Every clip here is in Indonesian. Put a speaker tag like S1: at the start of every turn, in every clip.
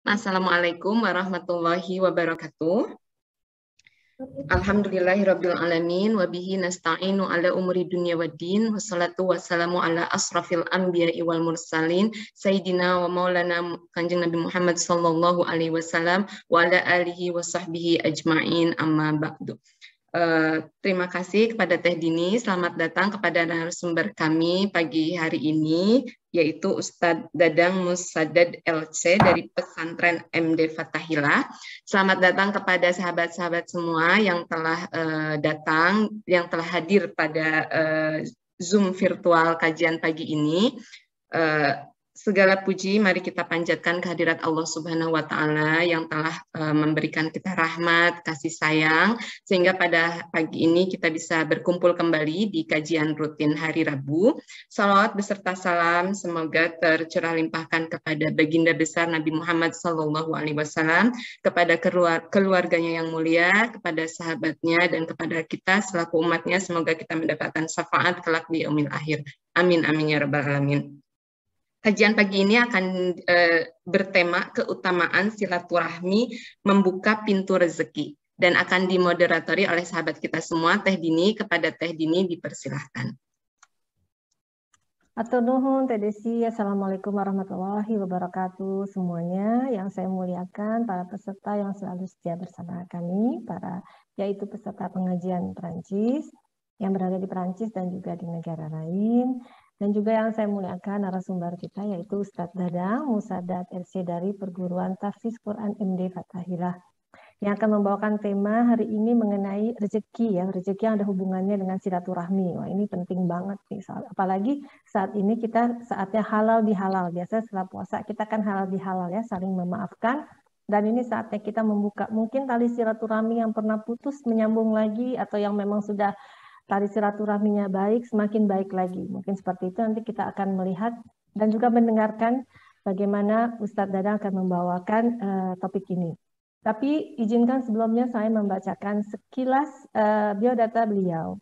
S1: Assalamualaikum warahmatullahi wabarakatuh. Alhamdulillahirabbil alamin wa bihi nasta'inu ala umuri dunya waddin wassalatu wassalamu ala asrafil anbiya'i wal mursalin sayyidina wa maulana Kanjeng Nabi Muhammad sallallahu alaihi wasallam wa ala alihi wa sahbihi ajma'in amma ba'du. Terima kasih kepada Teh Dini. Selamat datang kepada narasumber kami pagi hari ini, yaitu Ustadz Dadang Musaddad LC dari Pesantren MD Fathahillah. Selamat datang kepada sahabat-sahabat semua yang telah datang, yang telah hadir pada Zoom virtual kajian pagi ini. Segala puji mari kita panjatkan kehadirat Allah Subhanahu wa Ta'ala yang telah memberikan kita rahmat, kasih sayang, sehingga pada pagi ini kita bisa berkumpul kembali di kajian rutin hari Rabu. Salawat beserta salam semoga tercurah limpahkan kepada baginda besar Nabi Muhammad SAW, kepada keluarganya yang mulia, kepada sahabatnya, dan kepada kita selaku umatnya. Semoga kita mendapatkan syafaat kelak di yaumil akhir. Amin, amin ya rabbal alamin. Kajian pagi ini akan bertema keutamaan silaturahmi membuka pintu rezeki dan akan dimoderatori oleh sahabat kita semua, Teh Dini. Kepada Teh Dini dipersilahkan.
S2: Atur nuhun Teh Desi. Assalamualaikum warahmatullahi wabarakatuh semuanya. Yang saya muliakan para peserta yang selalu setia bersama kami, yaitu peserta pengajian Perancis yang berada di Perancis dan juga di negara lain. Dan juga yang saya muliakan narasumber kita yaitu Ustadz Dadang Musaddad LC dari Perguruan Tahfiz Quran MD Fathahillah yang akan membawakan tema hari ini mengenai rezeki, ya, rezeki yang ada hubungannya dengan silaturahmi. Wah, ini penting banget nih, apalagi saat ini kita saatnya halal bihalal. Biasanya setelah puasa kita kan halal bihalal ya, saling memaafkan. Dan ini saatnya kita membuka mungkin tali silaturahmi yang pernah putus menyambung lagi, atau yang memang sudah tali silaturahminya baik, semakin baik lagi. Mungkin seperti itu nanti kita akan melihat dan juga mendengarkan bagaimana Ustadz Dadang akan membawakan topik ini. Tapi izinkan sebelumnya saya membacakan sekilas biodata beliau.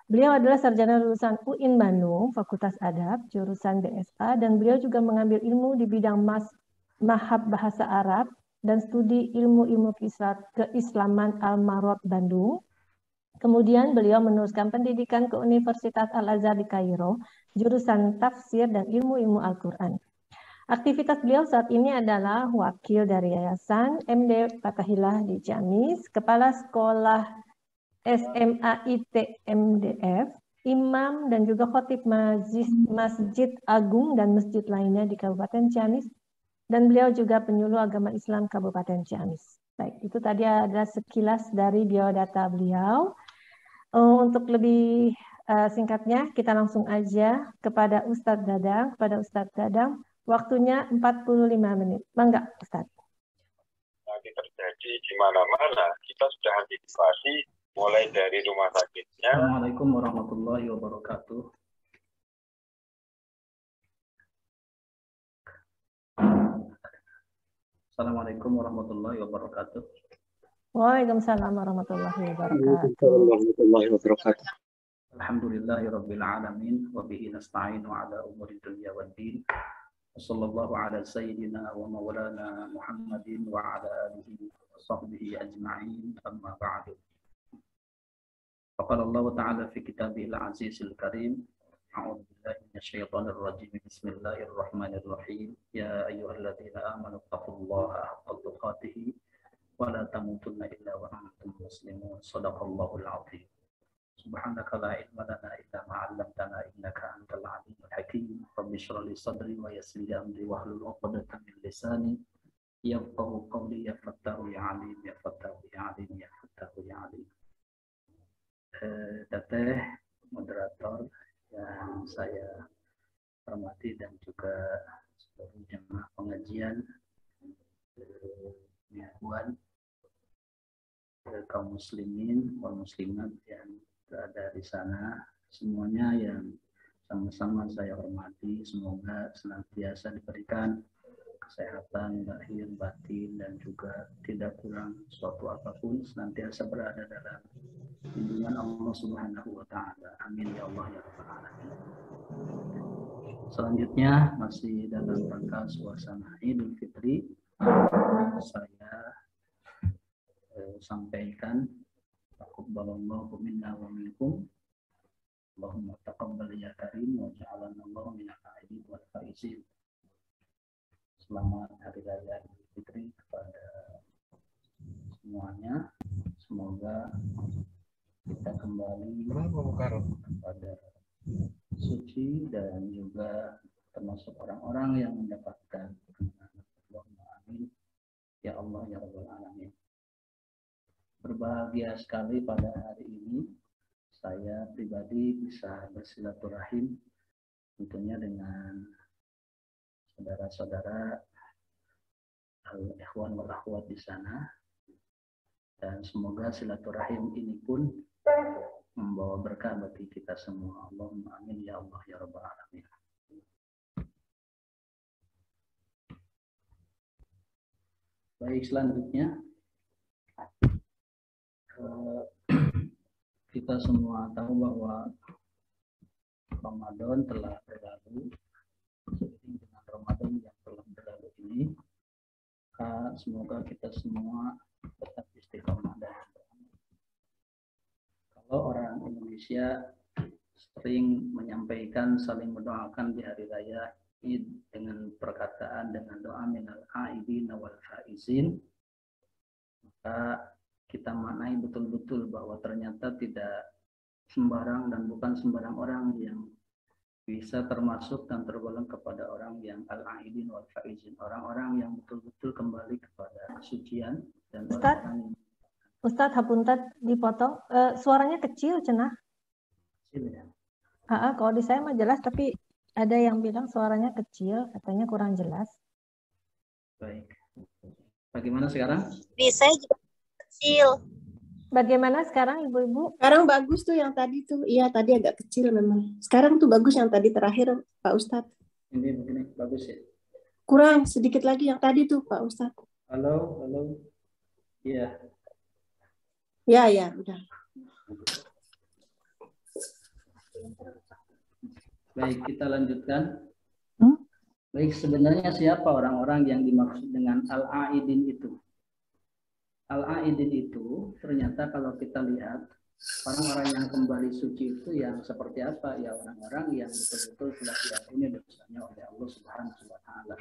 S2: Beliau adalah sarjana lulusan UIN Bandung, Fakultas Adab, jurusan BSA, dan beliau juga mengambil ilmu di bidang Mahab Bahasa Arab dan studi ilmu-ilmu keislaman Al-Marot Bandung. Kemudian beliau meneruskan pendidikan ke Universitas Al-Azhar di Kairo, jurusan tafsir dan ilmu-ilmu Al-Quran. Aktivitas beliau saat ini adalah wakil dari Yayasan MD Fathahillah di Ciamis, Kepala Sekolah SMAIT MDF, Imam dan juga khotib Masjid Agung dan masjid lainnya di Kabupaten Ciamis, dan beliau juga penyuluh agama Islam Kabupaten Ciamis. Baik, itu tadi adalah sekilas dari biodata beliau. Untuk lebih singkatnya, kita langsung aja kepada Ustadz Dadang. Waktunya 45 menit. Mangga, Ustadz.
S3: Nanti terjadi di mana-mana, kita sudah antisipasi mulai dari rumah sakitnya.
S4: Assalamualaikum warahmatullahi wabarakatuh. Assalamualaikum warahmatullahi wabarakatuh.
S2: Waalaikumsalam warahmatullahi wabarakatuh.
S4: Alhamdulillahirabbil alamin wa bihi nasta'inu ala umuri dunya waddin. Wassallallahu ala sayyidina wa maulana Muhammadin wa ala alihi wa sahbihi ajma'in. Amma ba'du. Faqala Allah ta'ala fi kitabihil azizil karim. A'udzu billahi minasyaitonir rajim. Bismillahirrahmanirrahim. Ya ayyuhalladzina amanu taqullaha haqqa tuqatih wa la tamutunna illa wa antum muslimun. Shadaqallahul azim. Subhanaka la ilma lana illa ma 'allamtana innaka antal alimul hakim. Rabbi shrah li sadri wa yassir li amri wahlul 'uqdatam min lisani yafqahu qawli. Ya fattahu ya alim, ya fattahu ya alim, ya fattahu ya alim. Teteh moderator yang saya hormati dan juga seluruh jemaah pengajian, ikhwan, kaum muslimin, kaum muslimat yang berada di sana, semuanya yang sama-sama saya hormati, semoga senantiasa diberikan kesehatan lahir batin dan juga tidak kurang suatu apapun, senantiasa berada dalam lindungan Allah Subhanahu wa Ta'ala. Amin ya Allah ya Rabbal Alamin. Selanjutnya masih dalam rangka suasana Idul Fitri, saya sampaikan, taqabbalallahu minna wa minkum, Allahumma taqabbal ya karim wa ja'alana Allahu minal aidin wal faizin. Selamat Hari Raya Idul Fitri kepada semuanya. Semoga kita kembali kepada suci dan juga termasuk orang-orang yang mendapatkan kemenangan. Allahumma amin ya Allah ya Rabbal Alamin. Berbahagia sekali pada hari ini saya pribadi bisa bersilaturahim tentunya dengan saudara-saudara al-ikhwan wal akhwat di sana, dan semoga silaturahim ini pun membawa berkah bagi kita semua. Allahumma amin ya Allah ya Rabbal Alamin. Baik, selanjutnya kita semua tahu bahwa Ramadan telah berlalu. Dengan Ramadan yang telah berlalu ini, semoga kita semua tetap istiqomah dalam doa. Kalau orang Indonesia sering menyampaikan saling mendoakan di hari raya Id dengan perkataan dengan doa minal aidin wal faizin, maka kita maknai betul-betul bahwa ternyata tidak sembarang dan bukan sembarang orang yang bisa termasuk dan tergolong kepada orang yang al-aidin wal faizin, orang-orang yang betul-betul kembali kepada kesucian dan orang-orang yang
S2: Ustadz hapunten dipotong, suaranya kecil cenah.
S4: kecil ya.
S2: Kalau di saya mah jelas, tapi ada yang bilang suaranya kecil, katanya kurang jelas.
S4: Baik. Bagaimana sekarang?
S5: Di saya juga kecil.
S2: Bagaimana sekarang ibu-ibu?
S5: Sekarang bagus tuh yang tadi tuh. Iya, tadi agak kecil memang. Sekarang tuh bagus yang tadi terakhir, Pak Ustadz.
S4: Ini begini, bagus ya?
S5: Kurang sedikit lagi yang tadi tuh, Pak Ustadz.
S4: Halo, halo. Iya.
S5: Ya, udah.
S4: Baik, kita lanjutkan. Baik, sebenarnya siapa orang-orang yang dimaksud dengan al-aidin itu? Al-aidin itu ternyata kalau kita lihat orang-orang yang kembali suci itu yang seperti apa? Ya orang-orang yang betul-betul telah diampuni dosanya oleh Allah Subhanahu wa taala.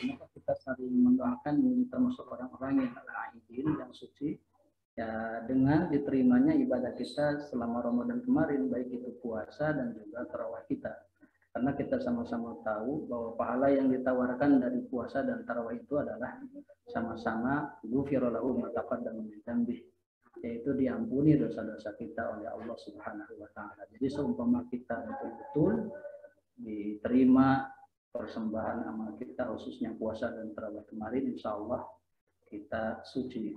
S4: Maka kita saling mendoakan ini termasuk orang-orang yang al-aidin, yang suci, ya dengan diterimanya ibadah kita selama Ramadan kemarin, baik itu puasa dan juga tarawih kita. Karena kita sama-sama tahu bahwa pahala yang ditawarkan dari puasa dan tarawih itu adalah sama-sama ghufira lahu ma taqaddama min dzambi, yaitu diampuni dosa-dosa kita oleh Allah Subhanahu wa taala. Jadi seumpama kita betul-betul diterima persembahan amal kita khususnya puasa dan tarawih kemarin, insya Allah kita suci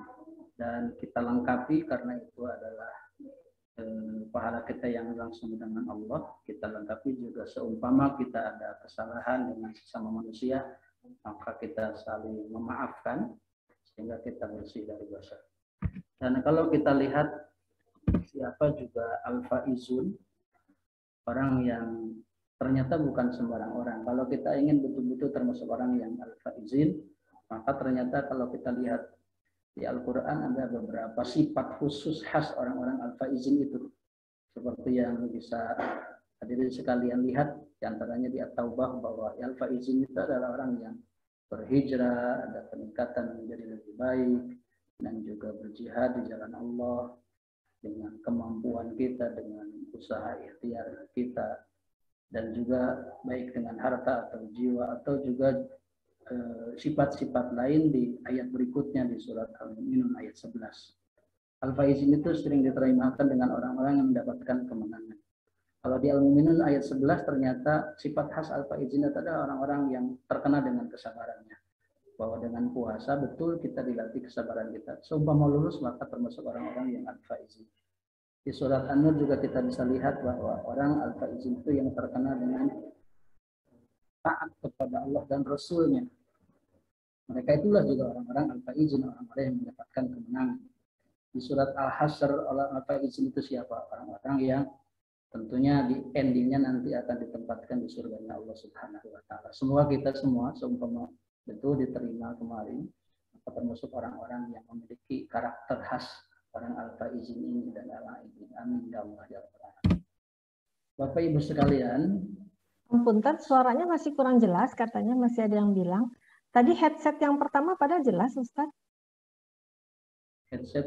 S4: dan kita lengkapi karena itu adalah pahala kita yang langsung dengan Allah. Kita lengkapi juga seumpama kita ada kesalahan dengan sesama manusia, maka kita saling memaafkan sehingga kita bersih dari dosa. Dan kalau kita lihat siapa juga al-faizun, orang yang ternyata bukan sembarang orang. Kalau kita ingin betul-betul termasuk orang yang al-faizin, maka ternyata kalau kita lihat di Al-Quran ada beberapa sifat khusus khas orang-orang al-faizin itu. Seperti yang bisa hadirin sekalian lihat, diantaranya di At-Taubah bahwa al-faizin itu adalah orang yang berhijrah, ada peningkatan menjadi lebih baik, dan juga berjihad di jalan Allah dengan kemampuan kita, dengan usaha ikhtiar kita, dan juga baik dengan harta atau jiwa, atau juga sifat-sifat lain di ayat berikutnya di surat Al-Mu'minun ayat 11. Al-faizin itu sering diterjemahkan dengan orang-orang yang mendapatkan kemenangan. Kalau di Al-Mu'minun ayat 11 ternyata sifat khas al-faizin itu adalah orang-orang yang terkenal dengan kesabarannya. Bahwa dengan puasa betul kita dilatih kesabaran kita. Seumpama lulus maka termasuk orang-orang yang al-faizin. Di surat An-Nur juga kita bisa lihat bahwa orang al-faizin itu yang terkenal dengan taat kepada Allah dan Rasulnya. Mereka itulah juga orang-orang al-faizin, orang-orang yang mendapatkan kemenangan. Di surat Al-Hasyr, orang al-faizin itu siapa? Orang-orang yang tentunya di endingnya nanti akan ditempatkan di surganya Allah Subhanahu wa taala. Semoga kita semua seumpama betul diterima kemarin, maka termasuk orang-orang yang memiliki karakter khas orang al-faizin ini dan al-aidin. Amin ya Allah ya Rabbal alamin. Bapak Ibu sekalian,
S2: Punten, suaranya masih kurang jelas, katanya masih ada yang bilang. Tadi headset yang pertama pada jelas, Ustaz.
S4: headset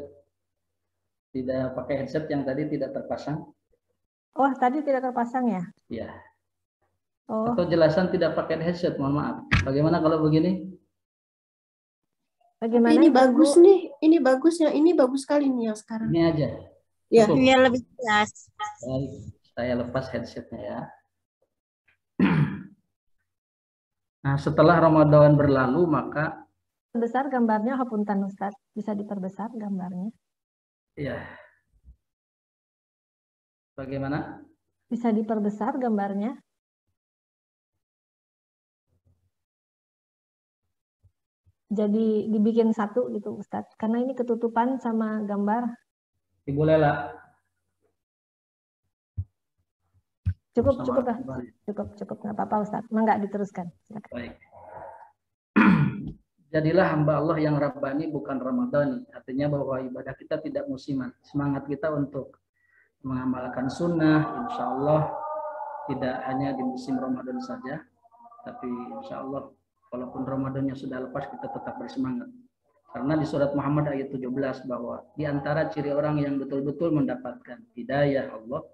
S4: tidak pakai headset yang tadi tidak terpasang.
S2: Oh, tadi tidak terpasang ya?
S4: Ya.
S2: Oh,
S4: Atau jelasan tidak pakai headset, mohon maaf. Bagaimana kalau begini?
S2: bagaimana
S5: Ini
S2: Ibu?
S5: bagus nih, ini bagus ya, ini bagus sekali nih yang sekarang.
S4: Ini aja.
S5: Ya.
S4: Cukup.
S6: Iya, lebih jelas.
S4: Baik, saya lepas headsetnya ya. Nah, setelah Ramadan berlalu, maka
S2: Besar gambarnya, hapunten Ustaz. Bisa diperbesar gambarnya?
S4: ya, bagaimana?
S2: Bisa diperbesar gambarnya? Jadi dibikin satu gitu Ustaz. Karena ini ketutupan sama gambar.
S4: Ibu Lela.
S2: Cukup,
S4: Sama
S2: cukup lah.
S4: kembali.
S2: Cukup. Nggak apa-apa Ustaz. Nggak diteruskan. Silakan.
S4: Baik. Jadilah hamba Allah yang Rabbani bukan Ramadhani. Artinya bahwa ibadah kita tidak musiman. Semangat kita untuk mengamalkan sunnah, insya Allah tidak hanya di musim Ramadan saja, tapi insya Allah walaupun Ramadannya sudah lepas kita tetap bersemangat. Karena di surat Muhammad ayat 17 bahwa di antara ciri orang yang betul-betul mendapatkan hidayah Allah,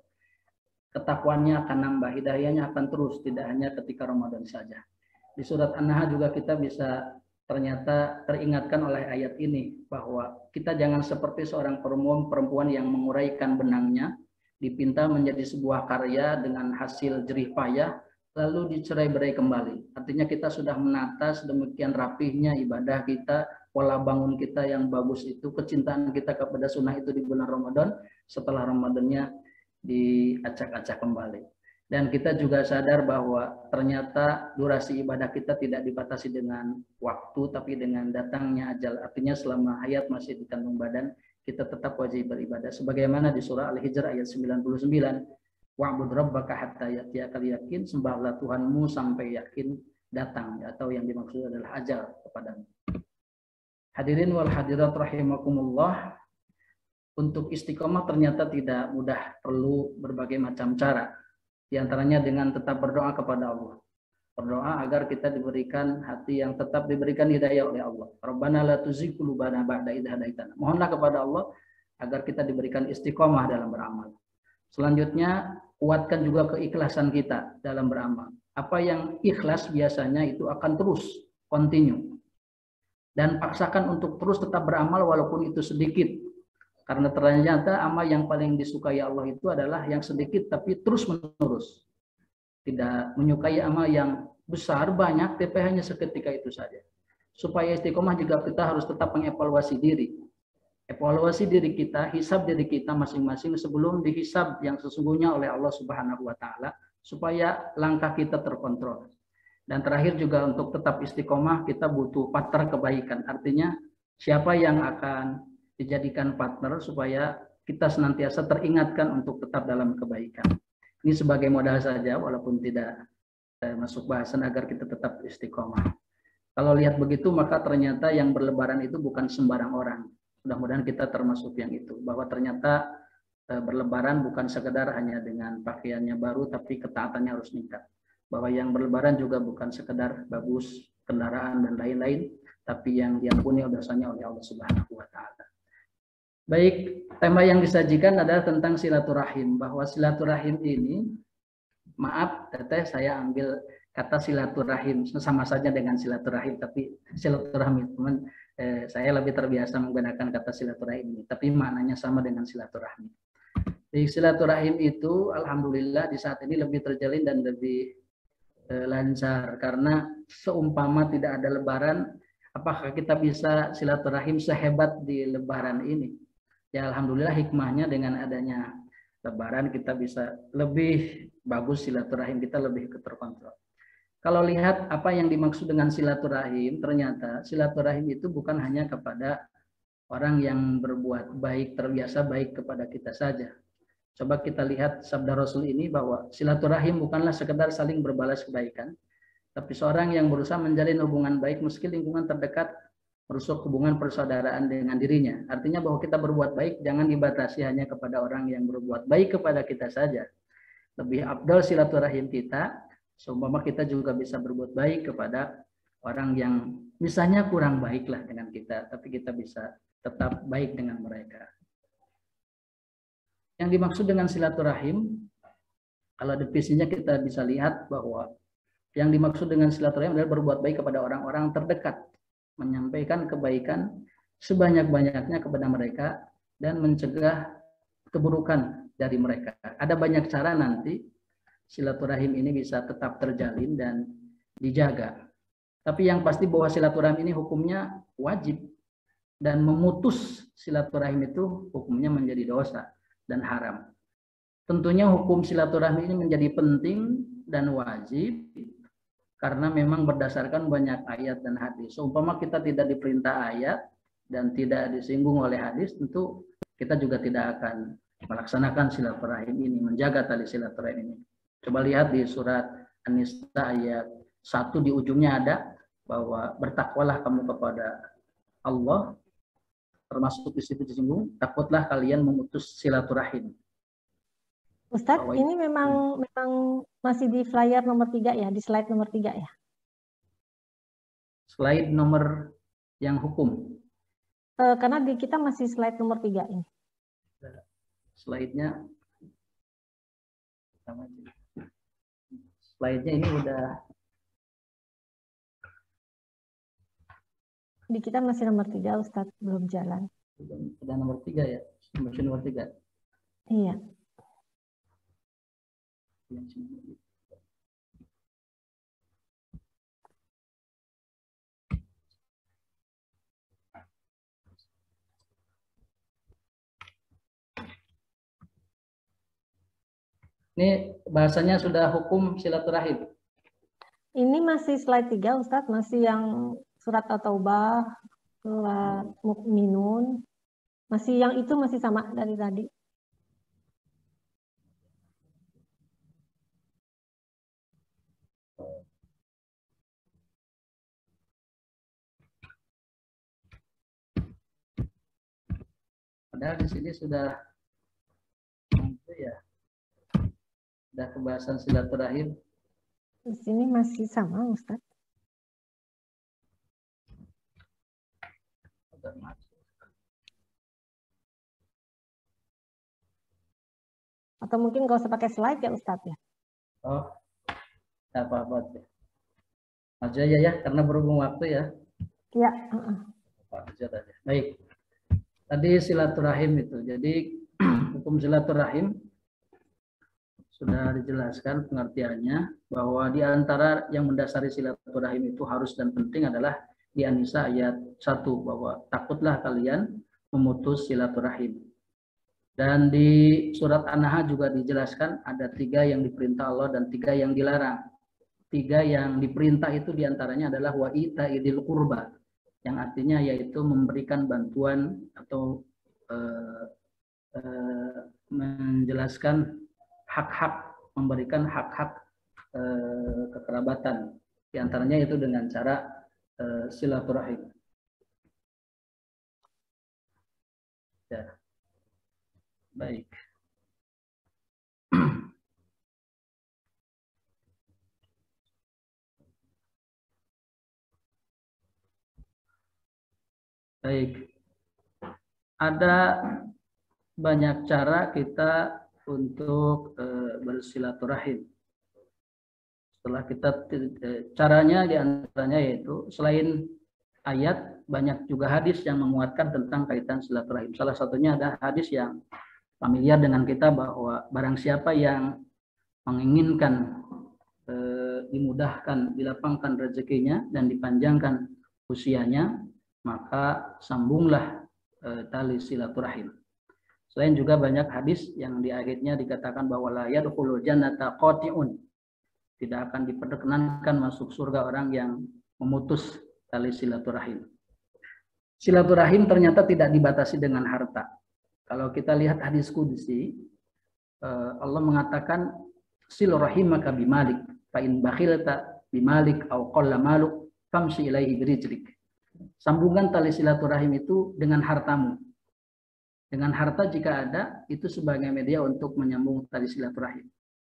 S4: ketakwaannya akan nambah, hidayahnya akan terus, tidak hanya ketika Ramadan saja. Di surat An-Nahl juga kita bisa ternyata teringatkan oleh ayat ini bahwa kita jangan seperti seorang perempuan yang menguraikan benangnya, dipinta menjadi sebuah karya dengan hasil jerih payah, lalu dicerai-berai kembali. Artinya kita sudah menata sedemikian rapihnya ibadah kita, pola bangun kita yang bagus itu, kecintaan kita kepada sunnah itu di bulan Ramadan, setelah Ramadannya diacak-acak kembali. Dan kita juga sadar bahwa ternyata durasi ibadah kita tidak dibatasi dengan waktu, tapi dengan datangnya ajal. Artinya selama hayat masih di kandung badan, kita tetap wajib beribadah. Sebagaimana di surah Al-Hijr ayat 99, wa'bud rabbaka hatta ya'tiyakal yakin, sembahlah Tuhanmu sampai yakin datang, atau yang dimaksud adalah ajal kepadamu. Hadirin wal hadirat rahimakumullah, untuk istiqomah ternyata tidak mudah, perlu berbagai macam cara. Di antaranya dengan tetap berdoa kepada Allah. Berdoa agar kita diberikan hati yang tetap diberikan hidayah oleh Allah. Rabbana la tuzigh qulubana ba'da idh hadaitana. Mohonlah kepada Allah agar kita diberikan istiqomah dalam beramal. Selanjutnya, kuatkan juga keikhlasan kita dalam beramal. Apa yang ikhlas biasanya itu akan terus continue. Dan paksakan untuk terus tetap beramal walaupun itu sedikit. Karena ternyata amal yang paling disukai Allah itu adalah yang sedikit tapi terus menerus. Tidak menyukai amal yang besar, banyak, tapi hanya seketika itu saja. Supaya istiqomah juga kita harus tetap mengevaluasi diri. Evaluasi diri kita, hisab diri kita masing-masing sebelum dihisab yang sesungguhnya oleh Allah Subhanahu wa Ta'ala, supaya langkah kita terkontrol. Dan terakhir juga untuk tetap istiqomah kita butuh partner kebaikan. Artinya siapa yang akan dijadikan partner supaya kita senantiasa teringatkan untuk tetap dalam kebaikan. Ini sebagai modal saja walaupun tidak masuk bahasan agar kita tetap istiqomah. Kalau lihat begitu maka ternyata yang berlebaran itu bukan sembarang orang. Mudah-mudahan kita termasuk yang itu. Bahwa ternyata berlebaran bukan sekedar hanya dengan pakaiannya baru tapi ketaatannya harus meningkat. Bahwa yang berlebaran juga bukan sekedar bagus kendaraan dan lain-lain, tapi yang diampuni dosanya oleh Allah Subhanahu wa Ta'ala. Baik, tema yang disajikan adalah tentang silaturahim. Bahwa silaturahim ini, maaf, teteh saya ambil kata silaturahim sama saja dengan silaturahim, tapi silaturahim teman saya lebih terbiasa menggunakan kata silaturahim ini, tapi maknanya sama dengan silaturahim. Di silaturahim itu, alhamdulillah di saat ini lebih terjalin dan lebih lancar karena seumpama tidak ada Lebaran, apakah kita bisa silaturahim sehebat di Lebaran ini? Ya alhamdulillah hikmahnya dengan adanya Lebaran kita bisa lebih bagus silaturahim kita lebih terkontrol. Kalau lihat apa yang dimaksud dengan silaturahim, ternyata silaturahim itu bukan hanya kepada orang yang berbuat baik, terbiasa baik kepada kita saja. Coba kita lihat sabda Rasul ini bahwa silaturahim bukanlah sekedar saling berbalas kebaikan, Tapi seorang yang berusaha menjalin hubungan baik meski lingkungan terdekat merusak hubungan persaudaraan dengan dirinya. Artinya bahwa kita berbuat baik jangan dibatasi hanya kepada orang yang berbuat baik kepada kita saja. Lebih afdal silaturahim kita, seumpama kita juga bisa berbuat baik kepada orang yang misalnya kurang baiklah dengan kita, tapi kita bisa tetap baik dengan mereka. Yang dimaksud dengan silaturahim, kalau definisinya kita bisa lihat bahwa yang dimaksud dengan silaturahim adalah berbuat baik kepada orang-orang terdekat, menyampaikan kebaikan sebanyak-banyaknya kepada mereka dan mencegah keburukan dari mereka. Ada banyak cara nanti silaturahim ini bisa tetap terjalin dan dijaga. Tapi yang pasti bahwa silaturahim ini hukumnya wajib dan memutus silaturahim itu hukumnya menjadi dosa dan haram. Tentunya hukum silaturahmi ini menjadi penting dan wajib karena memang berdasarkan banyak ayat dan hadis. Seumpama kita tidak diperintah ayat dan tidak disinggung oleh hadis, tentu kita juga tidak akan melaksanakan silaturahim ini, menjaga tali silaturahim ini. Coba lihat di surat An-Nisa ayat 1 di ujungnya ada bahwa bertakwalah kamu kepada Allah, termasuk di situ disinggung, takutlah kalian memutus silaturahim.
S2: Ustadz, ini memang masih di flyer nomor 3 ya, di slide nomor 3 ya?
S4: Slide nomor yang hukum.
S2: Karena di kita masih slide nomor 3 ini.
S4: Slide-nya ini udah
S2: di kita masih nomor 3, Ustadz, belum jalan.
S4: Udah nomor 3 ya, masih nomor 3.
S2: Iya.
S4: Ini bahasanya sudah hukum silaturahim.
S2: Ini masih slide 3, Ustadz, masih yang surat At-Taubah, surat Mukminun, masih yang itu masih sama dari tadi.
S4: Padahal di sini sudah sudah pembahasan silaturahim.
S2: Di sini masih sama, Ustadz. Atau mungkin nggak usah pakai slide ya, Ustadz ya?
S4: Oh, apa-apa aja ya, karena berhubung waktu ya.
S2: Iya.
S4: Baik. Tadi silaturahim itu. Jadi hukum silaturahim sudah dijelaskan pengertiannya bahwa di antara yang mendasari silaturahim itu harus dan penting adalah di An-Nisa ayat 1 bahwa takutlah kalian memutus silaturahim. Dan di surat An-Nahl juga dijelaskan ada 3 yang diperintah Allah dan 3 yang dilarang. 3 yang diperintah itu diantaranya adalah wa ita'idil qurba, yang artinya yaitu memberikan bantuan atau menjelaskan hak-hak, memberikan hak-hak kekerabatan. Di antaranya itu dengan cara silaturahim. Ya. Baik. Baik. Ada banyak cara kita untuk bersilaturahim. Setelah kita caranya diantaranya yaitu selain ayat banyak juga hadis yang menguatkan tentang kaitan silaturahim. Salah satunya ada hadis yang familiar dengan kita bahwa barang siapa yang menginginkan dimudahkan, dilapangkan rezekinya dan dipanjangkan usianya, maka sambunglah tali silaturahim. Selain juga banyak hadis yang di akhirnya dikatakan bahwa la yadkhulul jannata qati'un, tidak akan diperkenankan masuk surga orang yang memutus tali silaturahim. Silaturahim ternyata tidak dibatasi dengan harta. Kalau kita lihat hadis qudsi, Allah mengatakan silurahimaka bimalik fa in bakhilta bimalik au qalla maluk famshi ilaihi birijlik. Sambungan tali silaturahim itu dengan hartamu. Dengan harta jika ada, itu sebagai media untuk menyambung tali silaturahim.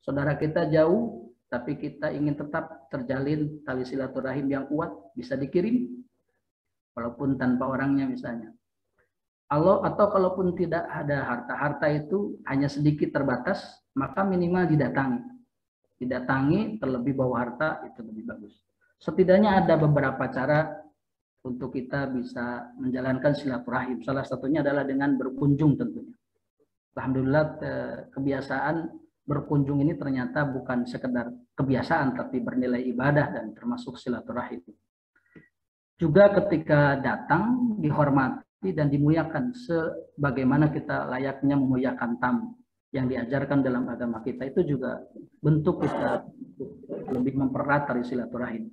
S4: Saudara kita jauh, tapi kita ingin tetap terjalin tali silaturahim yang kuat, bisa dikirim, walaupun tanpa orangnya misalnya. Atau kalaupun tidak ada harta itu hanya sedikit terbatas, maka minimal didatangi. Didatangi terlebih bawa harta itu lebih bagus. Setidaknya ada beberapa cara untuk kita bisa menjalankan silaturahim. Salah satunya adalah dengan berkunjung tentunya. Alhamdulillah kebiasaan berkunjung ini ternyata bukan sekedar kebiasaan, tapi bernilai ibadah dan termasuk silaturahim. Juga ketika datang dihormati dan dimuliakan sebagaimana kita layaknya memuliakan tamu yang diajarkan dalam agama kita, itu juga bentuk kita lebih mempererat tali silaturahim.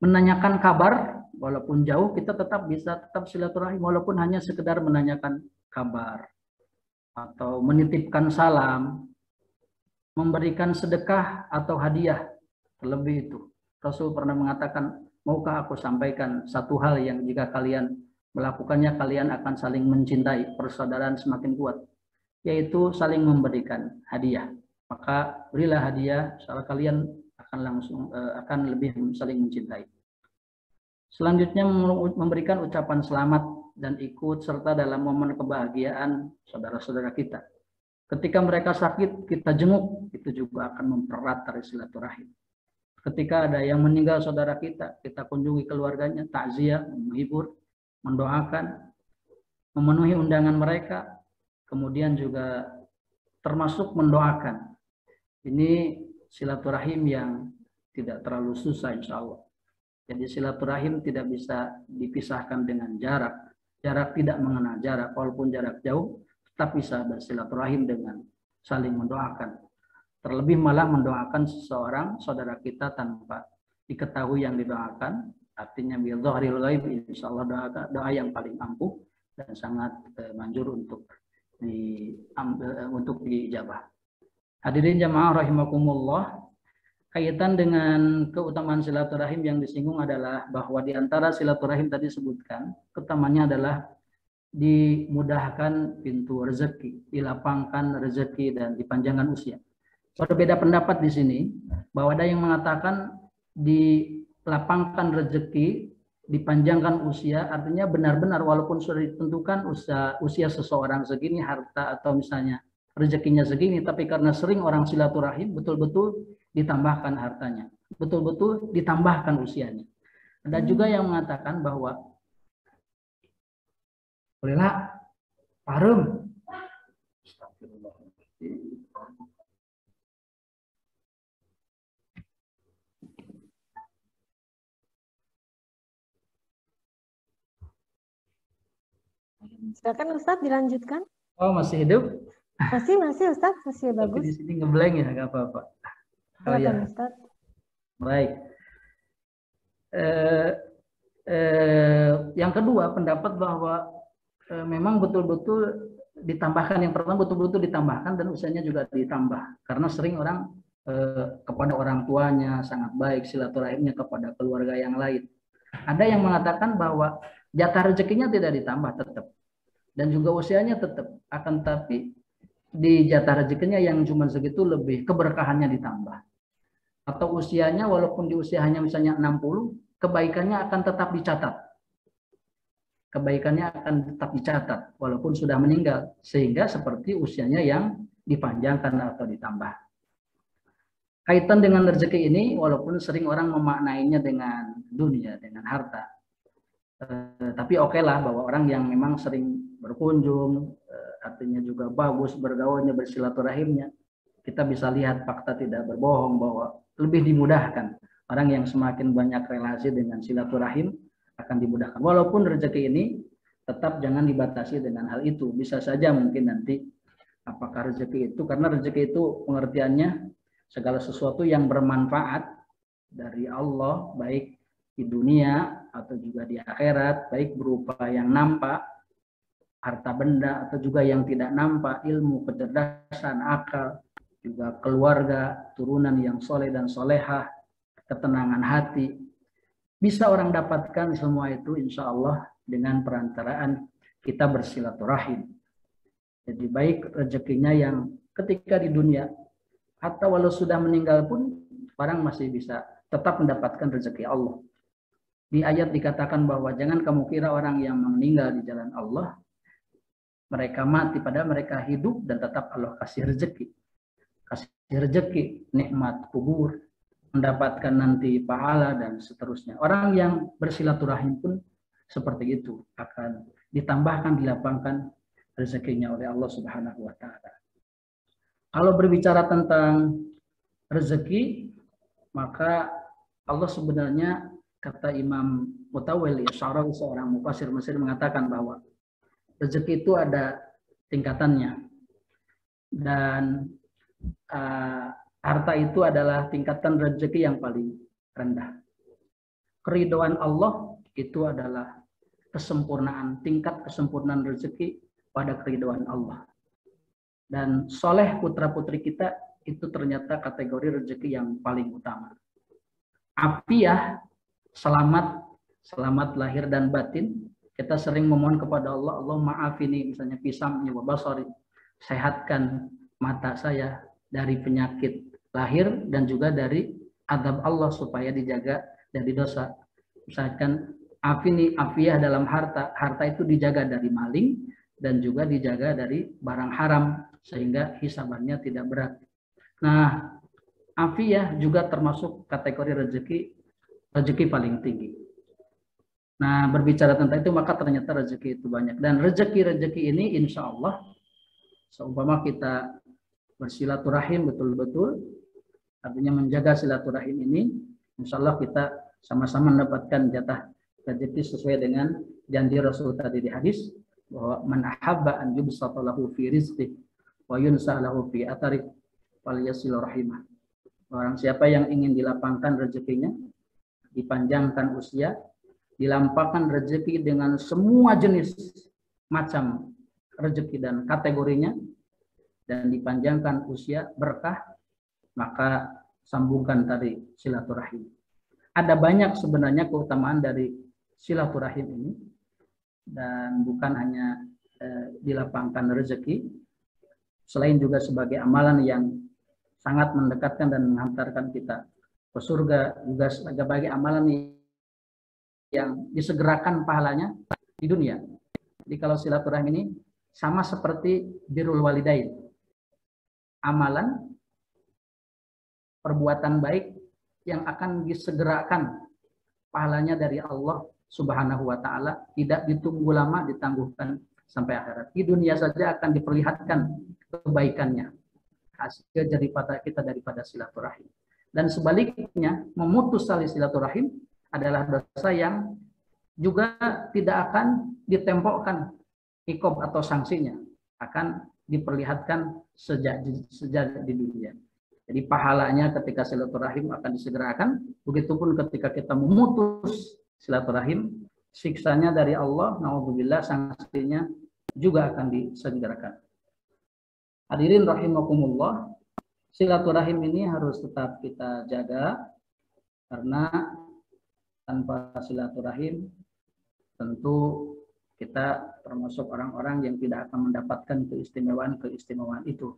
S4: Menanyakan kabar, walaupun jauh kita tetap silaturahim, walaupun hanya sekedar menanyakan kabar atau menitipkan salam, memberikan sedekah atau hadiah. Terlebih itu Rasul pernah mengatakan, maukah aku sampaikan satu hal yang jika kalian melakukannya kalian akan saling mencintai, persaudaraan semakin kuat, yaitu saling memberikan hadiah. Maka berilah hadiah, salah kalian akan lebih saling mencintai. Selanjutnya memberikan ucapan selamat dan ikut serta dalam momen kebahagiaan saudara-saudara kita. Ketika mereka sakit, kita jenguk, itu juga akan mempererat tali silaturahim. Ketika ada yang meninggal saudara kita kunjungi keluarganya, takziah, menghibur, mendoakan, memenuhi undangan mereka, kemudian juga termasuk mendoakan. Ini silaturahim yang tidak terlalu susah insya Allah. Jadi silaturahim tidak bisa dipisahkan dengan jarak. Jarak tidak mengenal jarak, walaupun jarak jauh, tetap bisa bersilaturahim dengan saling mendoakan. Terlebih malah mendoakan seseorang, saudara kita tanpa diketahui yang didoakan. Artinya bidzahril ghaib, insya Allah doa yang paling ampuh dan sangat manjur untuk diijabah. Hadirin jamaah rahimakumullah, kaitan dengan keutamaan silaturahim yang disinggung adalah bahwa di antara silaturahim tadi sebutkan, utamanya adalah dimudahkan pintu rezeki, dilapangkan rezeki dan dipanjangkan usia. Berbeda pendapat di sini bahwa ada yang mengatakan dilapangkan rezeki, dipanjangkan usia, artinya benar-benar walaupun sudah ditentukan usia seseorang segini, harta atau misalnya rezekinya segini, tapi karena sering orang silaturahim, betul-betul ditambahkan hartanya, betul-betul ditambahkan usianya. Ada juga yang mengatakan bahwa bolehlah parum.
S2: Silakan Ustadz dilanjutkan.
S4: Oh, masih hidup?
S2: Masih Ustadz, masih bagus.
S4: Tapi di sini ngeblank ya, nggak apa-apa. Oh ya.
S2: Ustadz.
S4: Baik. Yang kedua, pendapat bahwa memang betul-betul ditambahkan, yang pertama betul-betul ditambahkan dan usianya juga ditambah. Karena sering orang kepada orang tuanya sangat baik, silaturahimnya kepada keluarga yang lain. Ada yang mengatakan bahwa jatah rezekinya tidak ditambah tetap. Dan juga usianya tetap. Akan tapi di jatah rezekinya yang cuma segitu lebih keberkahannya ditambah. Atau usianya walaupun di usia hanya misalnya 60, kebaikannya akan tetap dicatat. Kebaikannya akan tetap dicatat walaupun sudah meninggal, sehingga seperti usianya yang dipanjangkan atau ditambah. Kaitan dengan rezeki ini walaupun sering orang memaknainya dengan dunia, dengan harta. Tapi okelah bahwa orang yang memang sering berkunjung, artinya juga bagus bergaulnya, bersilaturahimnya, kita bisa lihat fakta tidak berbohong bahwa lebih dimudahkan. Orang yang semakin banyak relasi dengan silaturahim akan dimudahkan. Walaupun rezeki ini tetap jangan dibatasi dengan hal itu. Bisa saja mungkin nanti apakah rezeki itu, karena rezeki itu pengertiannya segala sesuatu yang bermanfaat dari Allah, baik di dunia atau juga di akhirat, baik berupa yang nampak, harta benda, atau juga yang tidak nampak, ilmu, kecerdasan, akal, juga keluarga, turunan yang soleh dan solehah, ketenangan hati. Bisa orang dapatkan semua itu insya Allah dengan perantaraan kita bersilaturahim. Jadi baik rezekinya yang ketika di dunia, atau walau sudah meninggal pun orang masih bisa tetap mendapatkan rezeki Allah. Di ayat dikatakan bahwa jangan kamu kira orang yang meninggal di jalan Allah, mereka mati, padahal mereka hidup dan tetap Allah kasih rezeki. Kasih rezeki, nikmat kubur, mendapatkan nanti pahala dan seterusnya. Orang yang bersilaturahim pun seperti itu, akan ditambahkan, dilapangkan rezekinya oleh Allah Subhanahu wa Ta'ala. Kalau berbicara tentang rezeki, maka Allah sebenarnya, kata Imam Mutawalli Syarawi, seorang mufasir Mesir, mengatakan bahwa rezeki itu ada tingkatannya, dan harta itu adalah tingkatan rezeki yang paling rendah. Keridhaan Allah itu adalah kesempurnaan, tingkat kesempurnaan rezeki pada keridhaan Allah. Dan soleh putra-putri kita itu ternyata kategori rezeki yang paling utama. Afiah, selamat lahir dan batin. Kita sering memohon kepada Allah, Allah maafini, misalnya pisamnya wa basari, sehatkan mata saya dari penyakit lahir dan juga dari azab Allah supaya dijaga dari dosa. Misalkan afini, afiah dalam harta itu dijaga dari maling dan juga dijaga dari barang haram sehingga hisabannya tidak berat. Nah, afiah juga termasuk kategori rezeki paling tinggi. Nah, berbicara tentang itu maka ternyata rezeki itu banyak, dan rezeki ini insya Allah seumpama kita bersilaturahim betul-betul, artinya menjaga silaturahim ini, insya Allah kita sama-sama mendapatkan jatah rezeki sesuai dengan janji Rasul tadi di hadis, bahwa man ahabba an yubsata lahu fi rizqi wa yunsa lahu fi athari falyasil rahimah. Orang siapa yang ingin dilapangkan rezekinya, dipanjangkan usia, dilampangkan rezeki dengan semua jenis macam rezeki dan kategorinya, dan dipanjangkan usia berkah, maka sambungkan tadi silaturahim. Ada banyak sebenarnya keutamaan dari silaturahim ini, dan bukan hanya dilapangkan rezeki, selain juga sebagai amalan yang sangat mendekatkan dan menghantarkan kita ke surga, juga sebagai amalan yang disegerakan pahalanya di dunia. Jadi kalau silaturahim ini sama seperti birrul walidain, amalan perbuatan baik yang akan disegerakan pahalanya dari Allah Subhanahu wa Ta'ala, tidak ditunggu lama, ditangguhkan sampai akhirat. Di dunia saja akan diperlihatkan kebaikannya, hasil daripada kita daripada silaturahim. Dan sebaliknya, memutus tali silaturahim adalah dosa yang juga tidak akan ditempokkan iqab atau sanksinya, akan diperlihatkan sejak di dunia. Jadi pahalanya ketika silaturahim akan disegerakan, begitupun ketika kita memutus silaturahim, siksanya dari Allah, naudzubillah, sanksinya juga akan disegerakan. Hadirin rahimakumullah, silaturahim ini harus tetap kita jaga, karena tanpa silaturahim tentu kita termasuk orang-orang yang tidak akan mendapatkan keistimewaan itu.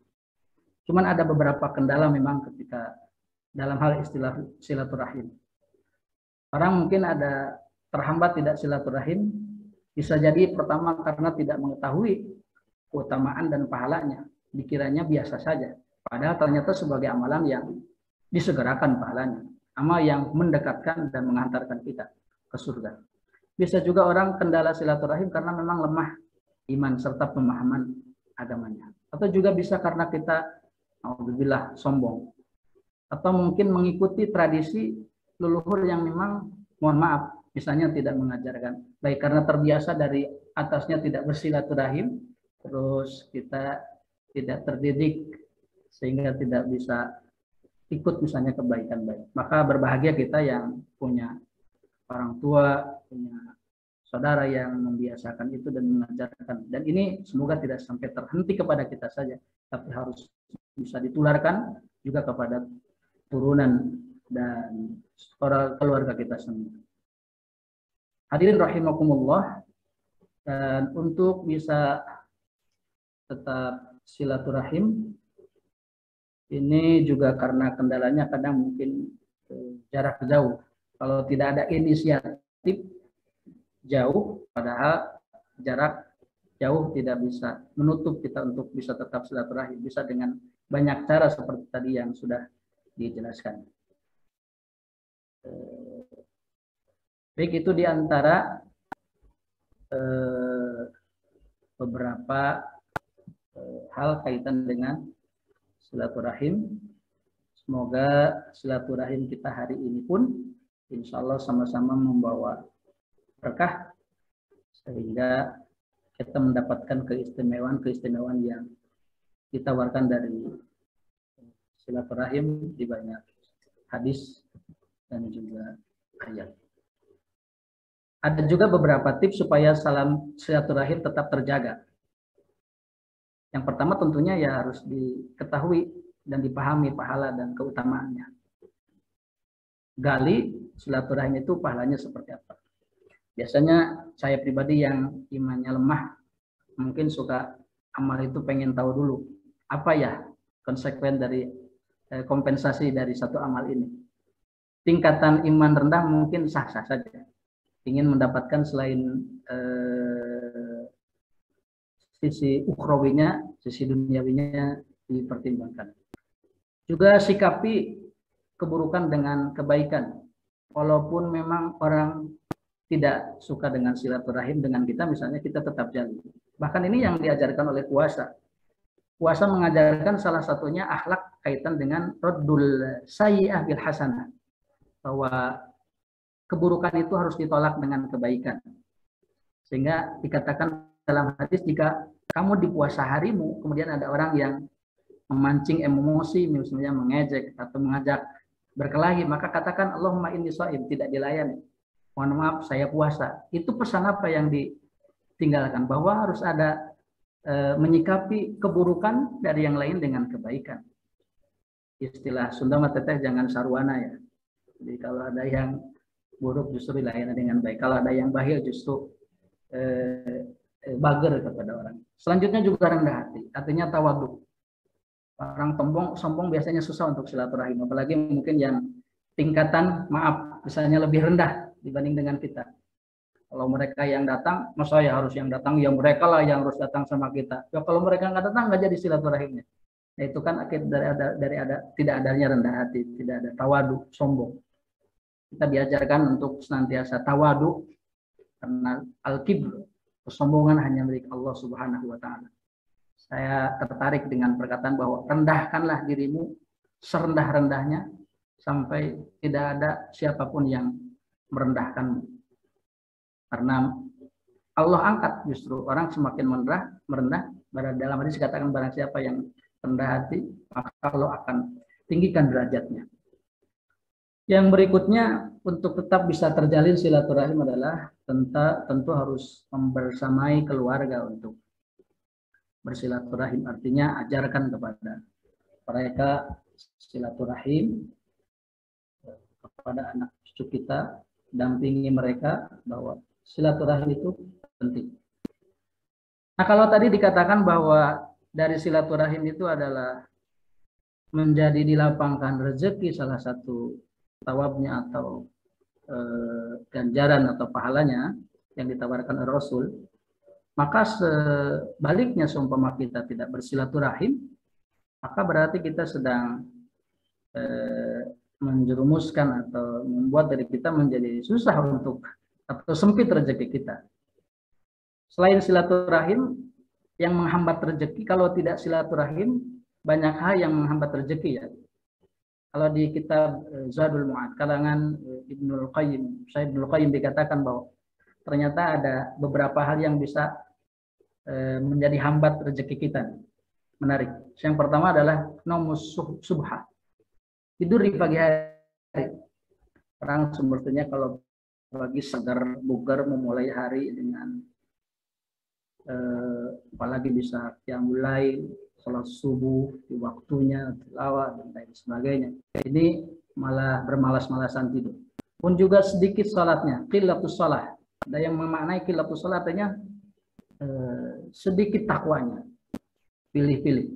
S4: Cuman ada beberapa kendala memang ketika dalam hal istilah silaturahim. Orang mungkin ada terhambat tidak silaturahim, bisa jadi pertama karena tidak mengetahui keutamaan dan pahalanya, dikiranya biasa saja. Padahal ternyata sebagai amalan yang disegerakan pahalanya, amal yang mendekatkan dan mengantarkan kita ke surga. Bisa juga orang kendala silaturahim karena memang lemah iman serta pemahaman agamanya. Atau juga bisa karena kita alhamdulillah sombong. Atau mungkin mengikuti tradisi leluhur yang memang, mohon maaf, misalnya tidak mengajarkan. Baik karena terbiasa dari atasnya tidak bersilaturahim, terus kita tidak terdidik sehingga tidak bisa ikut misalnya kebaikan baik. Maka berbahagia kita yang punya orang tua, punya saudara yang membiasakan itu dan mengajarkan. Dan ini semoga tidak sampai terhenti kepada kita saja, tapi harus bisa ditularkan juga kepada turunan dan orang keluarga kita semua. Hadirin rahimakumullah, dan untuk bisa tetap silaturahim ini juga karena kendalanya kadang mungkin jarak jauh. Kalau tidak ada inisiatif jauh, padahal jarak jauh tidak bisa menutup kita untuk bisa tetap silaturahim. Bisa dengan banyak cara seperti tadi yang sudah dijelaskan. Baik, itu diantara beberapa hal kaitan dengan silaturahim. Semoga silaturahim kita hari ini pun insya Allah sama-sama membawa berkah sehingga kita mendapatkan keistimewaan yang ditawarkan dari silaturahim di banyak hadis dan juga ayat. Ada juga beberapa tips supaya salam silaturahim tetap terjaga. Yang pertama tentunya ya harus diketahui dan dipahami pahala dan keutamaannya. Gali silaturahim itu pahalanya seperti apa. Biasanya saya pribadi yang imannya lemah, mungkin suka amal itu pengen tahu dulu apa ya konsekuen dari kompensasi dari satu amal ini. Tingkatan iman rendah mungkin sah-sah saja. Ingin mendapatkan selain sisi ukhrawinya, sisi duniawinya dipertimbangkan. Juga sikapi keburukan dengan kebaikan. Walaupun memang orang tidak suka dengan silaturahim dengan kita, misalnya kita tetap jalin. Bahkan ini yang diajarkan oleh puasa. Puasa mengajarkan salah satunya akhlak kaitan dengan raddul sayyi'ah bil hasanah. Bahwa keburukan itu harus ditolak dengan kebaikan. Sehingga dikatakan dalam hadis, jika kamu di puasa harimu, kemudian ada orang yang memancing emosi, misalnya mengejek atau mengajak berkelahi, maka katakan Allahumma inni shaim, tidak dilayani. Mohon maaf, saya puasa. Itu pesan apa yang ditinggalkan? Bahwa harus ada menyikapi keburukan dari yang lain dengan kebaikan. Istilah Sunda mah teteh jangan sarwana ya. Jadi kalau ada yang buruk justru dilayani dengan baik. Kalau ada yang bahil justru bager kepada orang. Selanjutnya juga rendah hati, artinya tawadhu. Orang sombong biasanya susah untuk silaturahim, apalagi mungkin yang tingkatan maaf misalnya lebih rendah dibanding dengan kita. Kalau mereka yang datang, masa ya harus yang datang, ya mereka lah yang harus datang sama kita. Ya kalau mereka nggak datang nggak jadi silaturahimnya. Nah, itu kan akibat dari tidak adanya rendah hati, tidak ada tawadu, sombong. Kita diajarkan untuk senantiasa tawadu karena al-kibr, kesombongan hanya milik Allah Subhanahu wa taala. Saya tertarik dengan perkataan bahwa rendahkanlah dirimu serendah-rendahnya sampai tidak ada siapapun yang merendahkanmu. Karena Allah angkat justru orang semakin merendah. Dalam hadis dikatakan barang siapa yang rendah hati, maka Allah akan tinggikan derajatnya. Yang berikutnya untuk tetap bisa terjalin silaturahim adalah tentu harus membersamai keluarga untuk bersilaturahim. Artinya ajarkan kepada mereka silaturahim, kepada anak cucu kita, dampingi mereka bahwa silaturahim itu penting. Nah, kalau tadi dikatakan bahwa dari silaturahim itu adalah menjadi dilapangkan rezeki, salah satu tawabnya atau ganjaran atau pahalanya yang ditawarkan oleh Rasul, maka sebaliknya seumpama kita tidak bersilaturahim, maka berarti kita sedang menjerumuskan atau membuat dari kita menjadi susah untuk atau sempit rezeki kita. Selain silaturahim yang menghambat rezeki, kalau tidak silaturahim banyak hal yang menghambat rezeki ya. Kalau di kitab Zadul Ma'ad kalangan Ibnul Qayyim, Syekh Ibnul Qayyim dikatakan bahwa ternyata ada beberapa hal yang bisa menjadi hambat rezeki kita. Menarik. Yang pertama adalah nomus subha. Tidur di pagi hari. Orang semestinya kalau pagi segar bugar memulai hari dengan apalagi bisa mulai sholat subuh di waktunya, tilawah dan lain sebagainya. Ini malah bermalas-malasan tidur. Pun juga sedikit salatnya, qillatus shalah. Ada yang memaknai qillatus shalah artinya sedikit takwanya, pilih-pilih.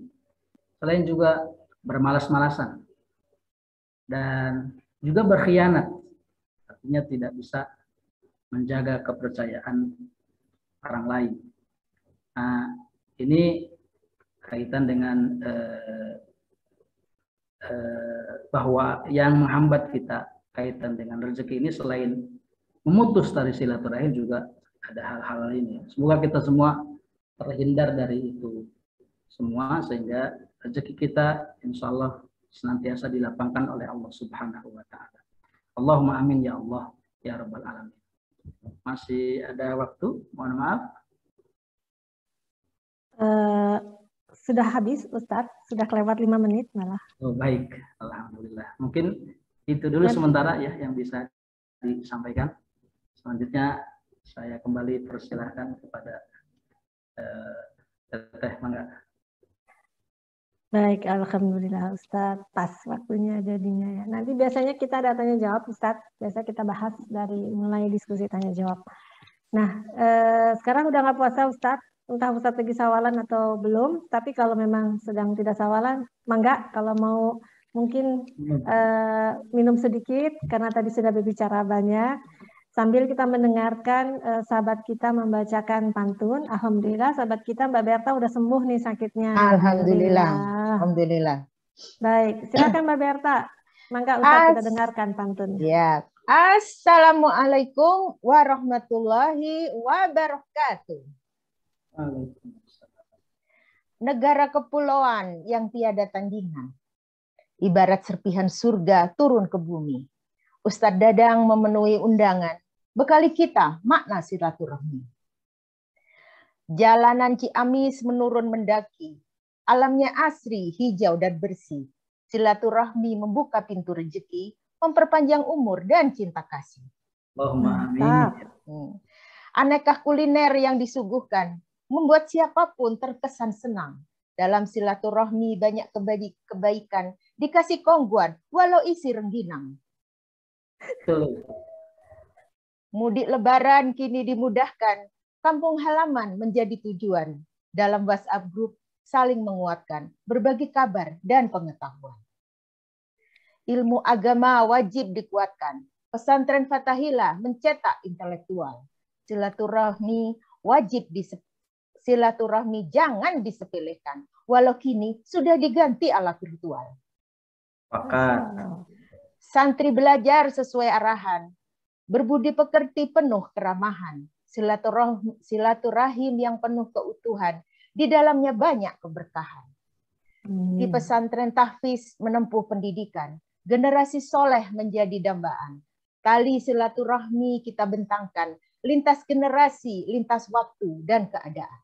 S4: Selain juga bermalas-malasan dan juga berkhianat, artinya tidak bisa menjaga kepercayaan orang lain. Nah, ini kaitan dengan bahwa yang menghambat kita kaitan dengan rezeki ini selain memutus tali silaturahim juga ada hal-hal lainnya. Semoga kita semua terhindar dari itu semua sehingga rezeki kita insya Allah senantiasa dilapangkan oleh Allah Subhanahu wa Ta'ala. Allahumma amin ya Allah ya Rabbal Alamin. Masih ada waktu? Mohon maaf.
S2: Sudah habis Ustadz, sudah kelewat 5 menit malah.
S4: Oh, baik, alhamdulillah. Mungkin itu dulu sementara ya yang bisa disampaikan. Selanjutnya saya kembali persilahkan kepada Teteh Mangga.
S2: Baik, alhamdulillah Ustadz, pas waktunya jadinya ya. Nanti biasanya kita ada tanya jawab Ustadz, biasa kita bahas dari mulai diskusi tanya jawab. Nah, sekarang udah nggak puasa Ustadz, entah Ustadz lagi sawalan atau belum, tapi kalau memang sedang tidak sawalan, mangga kalau mau mungkin minum sedikit, karena tadi sudah berbicara banyak, sambil kita mendengarkan sahabat kita membacakan pantun. Alhamdulillah sahabat kita Mbak Berta udah sembuh nih sakitnya.
S6: Alhamdulillah. Alhamdulillah.
S2: Baik, silakan Mbak Berta. Mangga Ustaz kita dengarkan pantun.
S6: Ya. Assalamualaikum warahmatullahi wabarakatuh. Negara kepulauan yang tiada tandingan, ibarat serpihan surga turun ke bumi. Ustadz Dadang memenuhi undangan, bekali kita makna silaturahmi. Jalanan Ciamis menurun mendaki, alamnya asri, hijau dan bersih. Silaturahmi membuka pintu rezeki, memperpanjang umur dan cinta kasih.
S4: Allahumma amin.
S6: Aneka kuliner yang disuguhkan membuat siapapun terkesan senang. Dalam silaturahmi banyak kebaikan, dikasih kongguan walau isi rengginang. Mudik lebaran kini dimudahkan, kampung halaman menjadi tujuan. Dalam WhatsApp group saling menguatkan, berbagi kabar dan pengetahuan. Ilmu agama wajib dikuatkan, pesantren Fatahillah mencetak intelektual. Silaturahmi jangan disepelekan, walau kini sudah diganti ala virtual. Santri belajar sesuai arahan, berbudi pekerti penuh keramahan, silaturahim yang penuh keutuhan, di dalamnya banyak keberkahan. Di pesantren tahfiz menempuh pendidikan, generasi soleh menjadi dambaan. Tali silaturahmi kita bentangkan, lintas generasi, lintas waktu dan keadaan.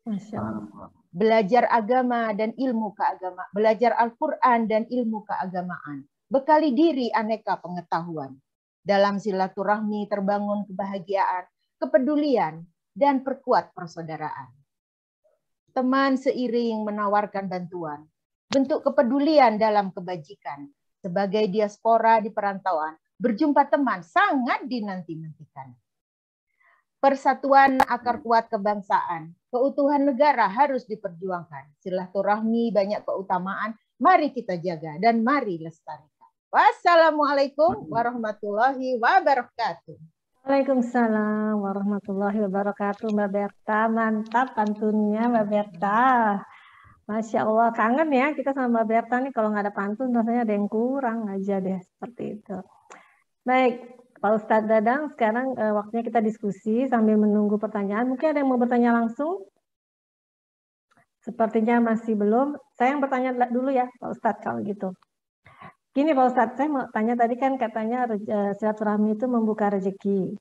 S2: Masya Allah.
S6: Belajar agama dan ilmu keagamaan, belajar Al-Quran dan ilmu keagamaan, bekali diri aneka pengetahuan. Dalam silaturahmi terbangun kebahagiaan, kepedulian, dan perkuat persaudaraan. Teman seiring menawarkan bantuan, bentuk kepedulian dalam kebajikan. Sebagai diaspora di perantauan, berjumpa teman sangat dinanti-nantikan. Persatuan akar kuat kebangsaan, keutuhan negara harus diperjuangkan. Silaturahmi banyak keutamaan, mari kita jaga dan mari lestarikan. Wassalamualaikum warahmatullahi wabarakatuh.
S2: Waalaikumsalam warahmatullahi wabarakatuh. Mbak Berta, mantap pantunnya Mbak Berta. Masya Allah, kangen ya kita sama Mbak Berta nih, kalau nggak ada pantun rasanya ada yang kurang aja deh, seperti itu. Baik, Pak Ustadz Dadang, sekarang waktunya kita diskusi sambil menunggu pertanyaan. Mungkin ada yang mau bertanya langsung? Sepertinya masih belum. Saya yang bertanya dulu ya Pak Ustadz kalau gitu. Gini Pak Ustadz, saya mau tanya tadi kan katanya silaturahmi itu membuka rezeki.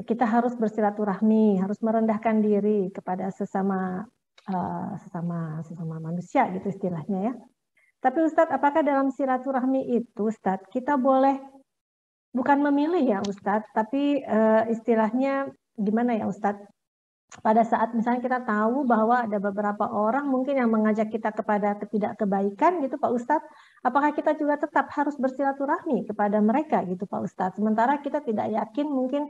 S2: Kita harus bersilaturahmi, harus merendahkan diri kepada sesama manusia gitu istilahnya ya. Tapi Ustadz, apakah dalam silaturahmi itu Ustadz kita boleh bukan memilih ya Ustadz, tapi istilahnya gimana ya Ustadz? pada saat misalnya kita tahu bahwa ada beberapa orang mungkin yang mengajak kita kepada ketidakkebaikan gitu Pak Ustadz, apakah kita juga tetap harus bersilaturahmi kepada mereka gitu Pak Ustadz? Sementara kita tidak yakin mungkin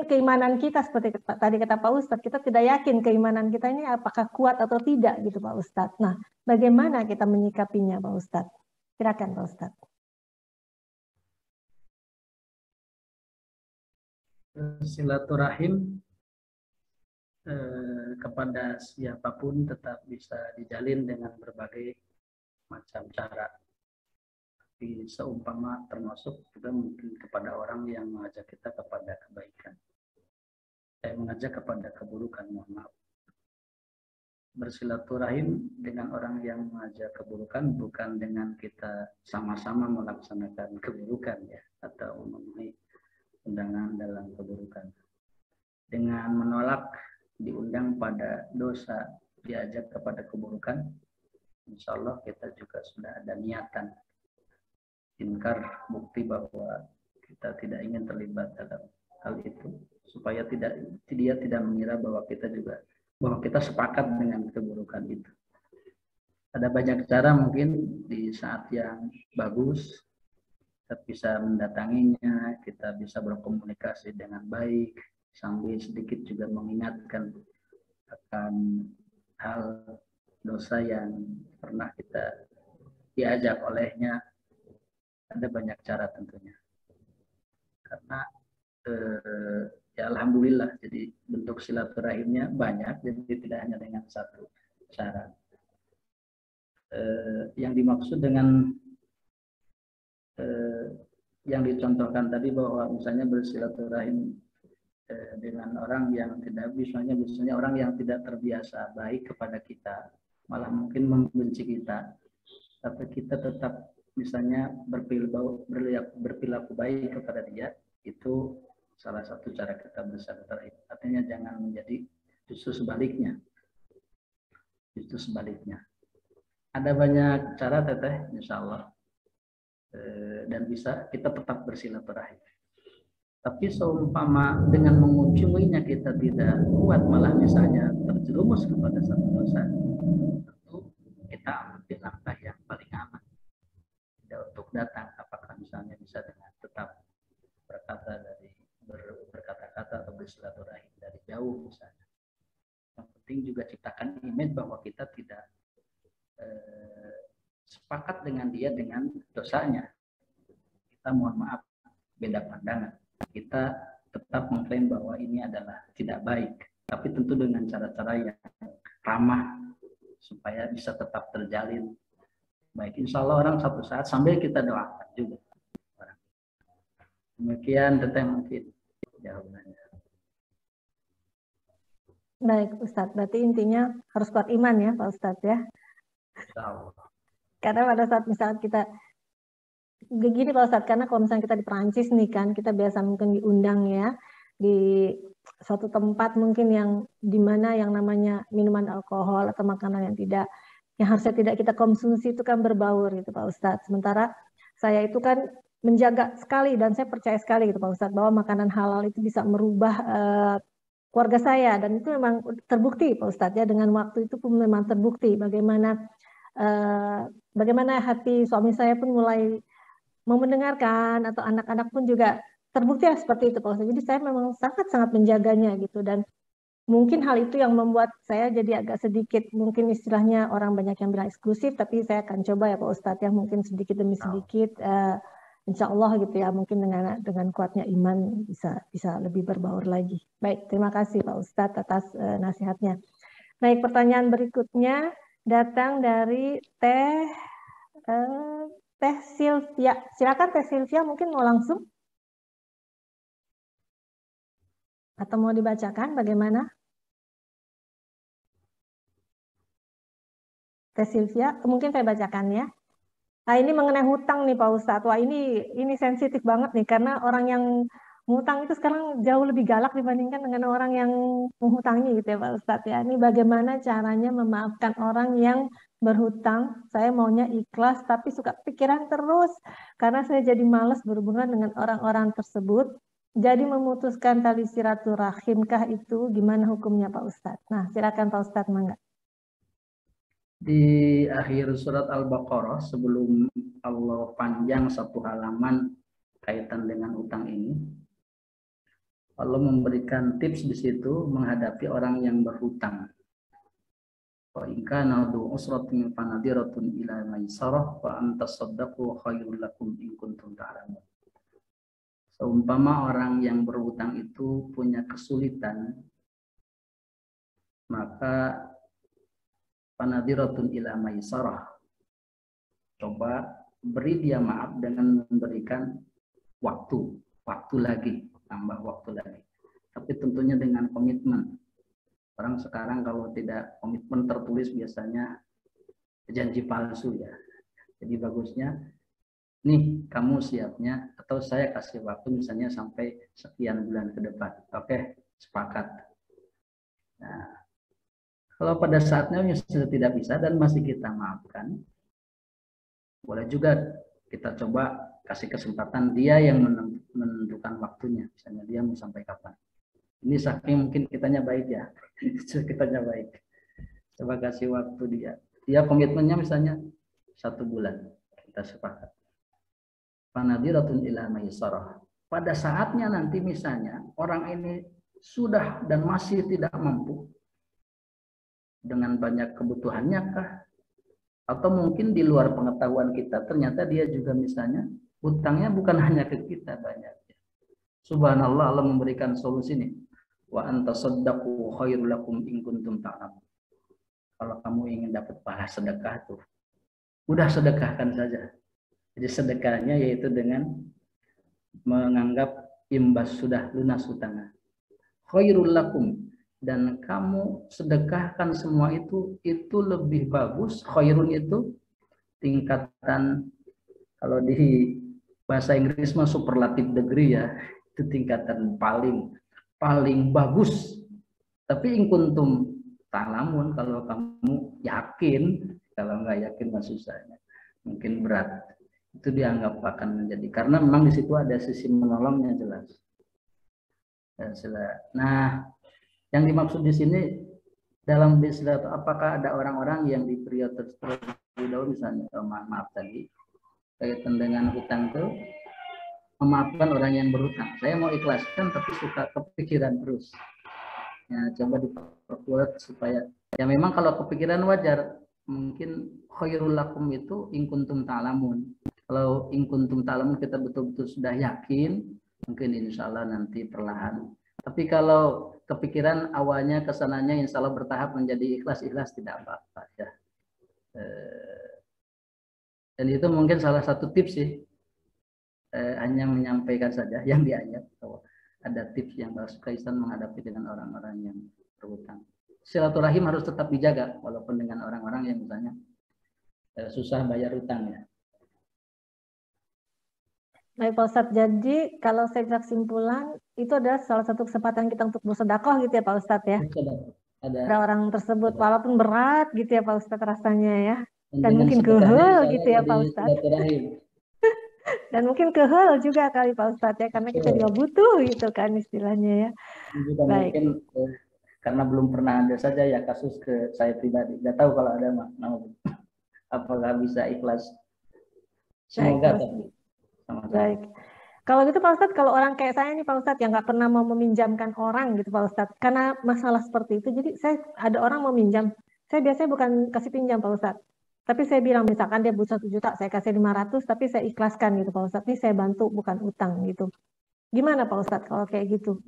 S2: keimanan kita seperti tadi kata Pak Ustadz, kita tidak yakin keimanan kita ini apakah kuat atau tidak gitu Pak Ustadz. Nah, bagaimana kita menyikapinya Pak Ustadz? Silakan Pak Ustadz.
S4: Silaturahim kepada siapapun tetap bisa dijalin dengan berbagai macam cara. Tapi seumpama termasuk juga mungkin kepada orang yang mengajak kita kepada kebaikan. Mengajak kepada keburukan, mohon maaf. Bersilaturahim dengan orang yang mengajak keburukan bukan dengan kita sama-sama melaksanakan keburukan ya, atau memenuhi undangan dalam keburukan. Dengan menolak diundang pada dosa, diajak kepada keburukan, insya Allah kita juga sudah ada niatan ingkar, bukti bahwa kita tidak ingin terlibat dalam hal itu, supaya dia tidak mengira bahwa kita sepakat dengan keburukan itu. Ada banyak cara mungkin di saat yang bagus kita bisa mendatanginya, kita bisa berkomunikasi dengan baik, sambil sedikit juga mengingatkan akan hal dosa yang pernah kita diajak olehnya. Ada banyak cara tentunya. Karena ya alhamdulillah, jadi bentuk silaturahimnya banyak, jadi tidak hanya dengan satu cara. Yang dimaksud dengan yang dicontohkan tadi bahwa misalnya bersilaturahim dengan orang yang tidak, misalnya orang yang tidak terbiasa baik kepada kita, malah mungkin membenci kita, tapi kita tetap misalnya berperilaku baik kepada dia, itu salah satu cara kita bersilaturahim. Artinya jangan menjadi justru sebaliknya. Justru sebaliknya. Ada banyak cara Teteh, insya Allah, dan bisa kita tetap bersilaturahim. Tapi seumpama dengan mengunjunginya kita tidak kuat, malah misalnya terjerumus kepada satu dosa, tentu kita ambil langkah yang paling aman. Tidak untuk datang, apakah misalnya bisa dengan tetap berkata-kata atau bersilaturahim dari jauh misalnya. Yang penting juga ciptakan image bahwa kita tidak sepakat dengan dia dengan dosanya. Kita mohon maaf, beda pandangan. Kita tetap mengklaim bahwa ini adalah tidak baik, tapi tentu dengan cara-cara yang ramah supaya bisa tetap terjalin baik. Insya Allah orang satu saat sambil kita doakan juga. Demikian Teteh mungkin jawabannya.
S2: Baik Ustadz, berarti intinya harus kuat iman ya Pak Ustadz ya.
S4: Insya Allah.
S2: Karena pada saat misalnya kita begini Pak Ustadz, karena kalau misalnya kita di Perancis nih kan, kita biasa mungkin diundang ya di suatu tempat mungkin yang dimana yang namanya minuman alkohol atau makanan yang harusnya tidak kita konsumsi itu kan berbaur gitu Pak Ustadz. Sementara saya itu kan menjaga sekali dan saya percaya sekali gitu Pak Ustadz bahwa makanan halal itu bisa merubah keluarga saya, dan itu memang terbukti Pak Ustadz ya, dengan waktu itu pun memang terbukti bagaimana hati suami saya pun mulai mau mendengarkan, atau anak-anak pun juga terbukti seperti itu Pak Ustadz. Jadi saya memang sangat-sangat menjaganya gitu, dan mungkin hal itu yang membuat saya jadi agak sedikit, mungkin istilahnya orang banyak yang bilang eksklusif, tapi saya akan coba ya Pak Ustadz ya, mungkin sedikit demi sedikit, insya Allah gitu ya, mungkin dengan kuatnya iman bisa lebih berbaur lagi. Baik, terima kasih Pak Ustadz atas nasihatnya. Baik, pertanyaan berikutnya datang dari Teh Sylvia. Silakan Teh Sylvia, mungkin mau langsung atau mau dibacakan bagaimana? Teh Sylvia, mungkin saya bacakan ya. Nah, ini mengenai hutang nih Pak Ustadz. Wah, ini sensitif banget nih, karena orang yang hutang itu sekarang jauh lebih galak dibandingkan dengan orang yang menghutangi gitu ya Pak Ustadz ya. Ini bagaimana caranya memaafkan orang yang berhutang? Saya maunya ikhlas tapi suka pikiran terus karena saya jadi malas berhubungan dengan orang-orang tersebut. Jadi memutuskan tali silaturahimkah itu gimana hukumnya Pak Ustadz? Nah, silakan Pak Ustadz, mangga.
S4: Di akhir surat Al-Baqarah, sebelum Allah panjang satu halaman kaitan dengan utang ini, Allah memberikan tips di situ menghadapi orang yang berhutang. Wa in kana du usratin fanadiratun ila maisarah wa an tasaddaqu khairul lakum in kuntum ta'lamun. Seumpama orang yang berhutang itu punya kesulitan, maka fanadiratun ila maisarah. Coba beri dia maaf dengan memberikan waktu lagi, tambah waktu lagi. Tapi tentunya dengan komitmen. Orang sekarang kalau tidak komitmen tertulis biasanya janji palsu ya. Jadi bagusnya, nih kamu siapnya atau saya kasih waktu misalnya sampai sekian bulan ke depan. Oke, sepakat. Nah, kalau pada saatnya sudah tidak bisa dan masih kita maafkan, boleh juga kita coba kasih kesempatan dia yang menentukan waktunya. Misalnya dia mau sampai kapan. Ini saking mungkin kitanya baik ya. Kitanya baik. Coba kasih waktu dia. Dia komitmennya misalnya 1 bulan. Kita sepakat. Fanadiratun ila maisarah. Pada saatnya nanti misalnya orang ini sudah dan masih tidak mampu dengan banyak kebutuhannya kah? Atau mungkin di luar pengetahuan kita ternyata dia juga misalnya hutangnya bukan hanya ke kita banyak. Subhanallah, Allah memberikan solusi nih. Wa antasaddaqu khairul lakum in kuntum ta'lamun. Kalau kamu ingin dapat pahala sedekah tuh, udah sedekahkan saja. Jadi sedekahnya yaitu dengan menganggap imbas sudah lunas hutangnya. Khairul lakum, dan kamu sedekahkan semua itu lebih bagus. Khairun itu tingkatan, kalau di bahasa Inggris mah superlative degree ya, itu tingkatan paling bagus. Tapi in kuntum ta'lamun, kalau kamu yakin, kalau nggak yakin mah susahnya, mungkin berat. Itu dianggap akan menjadi, karena memang di situ ada sisi menolongnya jelas. Nah, yang dimaksud di sini dalam istilah apakah ada orang-orang yang di periode terlebih dahulu misalnya maaf tadi kaitan dengan hutang itu memaafkan orang yang berhutang. Saya mau ikhlaskan tapi suka kepikiran terus. Ya, coba diperkuat supaya ya memang kalau kepikiran wajar. Mungkin khairul lakum itu in kuntum ta'lamun. Kalau in kuntum ta'lamun kita betul-betul sudah yakin, mungkin insya Allah nanti perlahan. Tapi kalau kepikiran awalnya kesananya insya Allah bertahap menjadi ikhlas tidak apa-apa ya. Dan itu mungkin salah satu tips sih. Hanya menyampaikan saja yang di ayat bahwa ada tips yang harus Islam menghadapi dengan orang-orang yang berhutang. Silaturahim harus tetap dijaga walaupun dengan orang-orang yang misalnya susah bayar hutang ya.
S2: Baik Pak Ustadz, jadi kalau saya bisa kesimpulan itu adalah salah satu kesempatan kita untuk bersedekah gitu ya Pak Ustadz ya. Ada orang tersebut walaupun berat gitu ya Pak Ustadz rasanya ya. Dan mungkin gehel gitu ya Pak Ustadz. Dan mungkin kehel juga kali Pak Ustadz ya, karena kita juga butuh gitu kan istilahnya ya.
S4: Juga baik. Mungkin karena belum pernah ada saja ya kasus ke saya pribadi. Nggak tahu kalau ada apakah bisa ikhlas. Semoga tapi.
S2: Baik. Kalau gitu Pak Ustadz, kalau orang kayak saya nih Pak Ustadz yang nggak pernah mau meminjamkan orang gitu Pak Ustadz, karena masalah seperti itu, jadi saya ada orang mau minjam, saya biasanya bukan kasih pinjam Pak Ustadz. Tapi saya bilang misalkan dia butuh 1 juta, saya kasih 500, tapi saya ikhlaskan gitu Pak Ustadz. Ini saya bantu bukan utang gitu. Gimana Pak Ustadz kalau kayak gitu?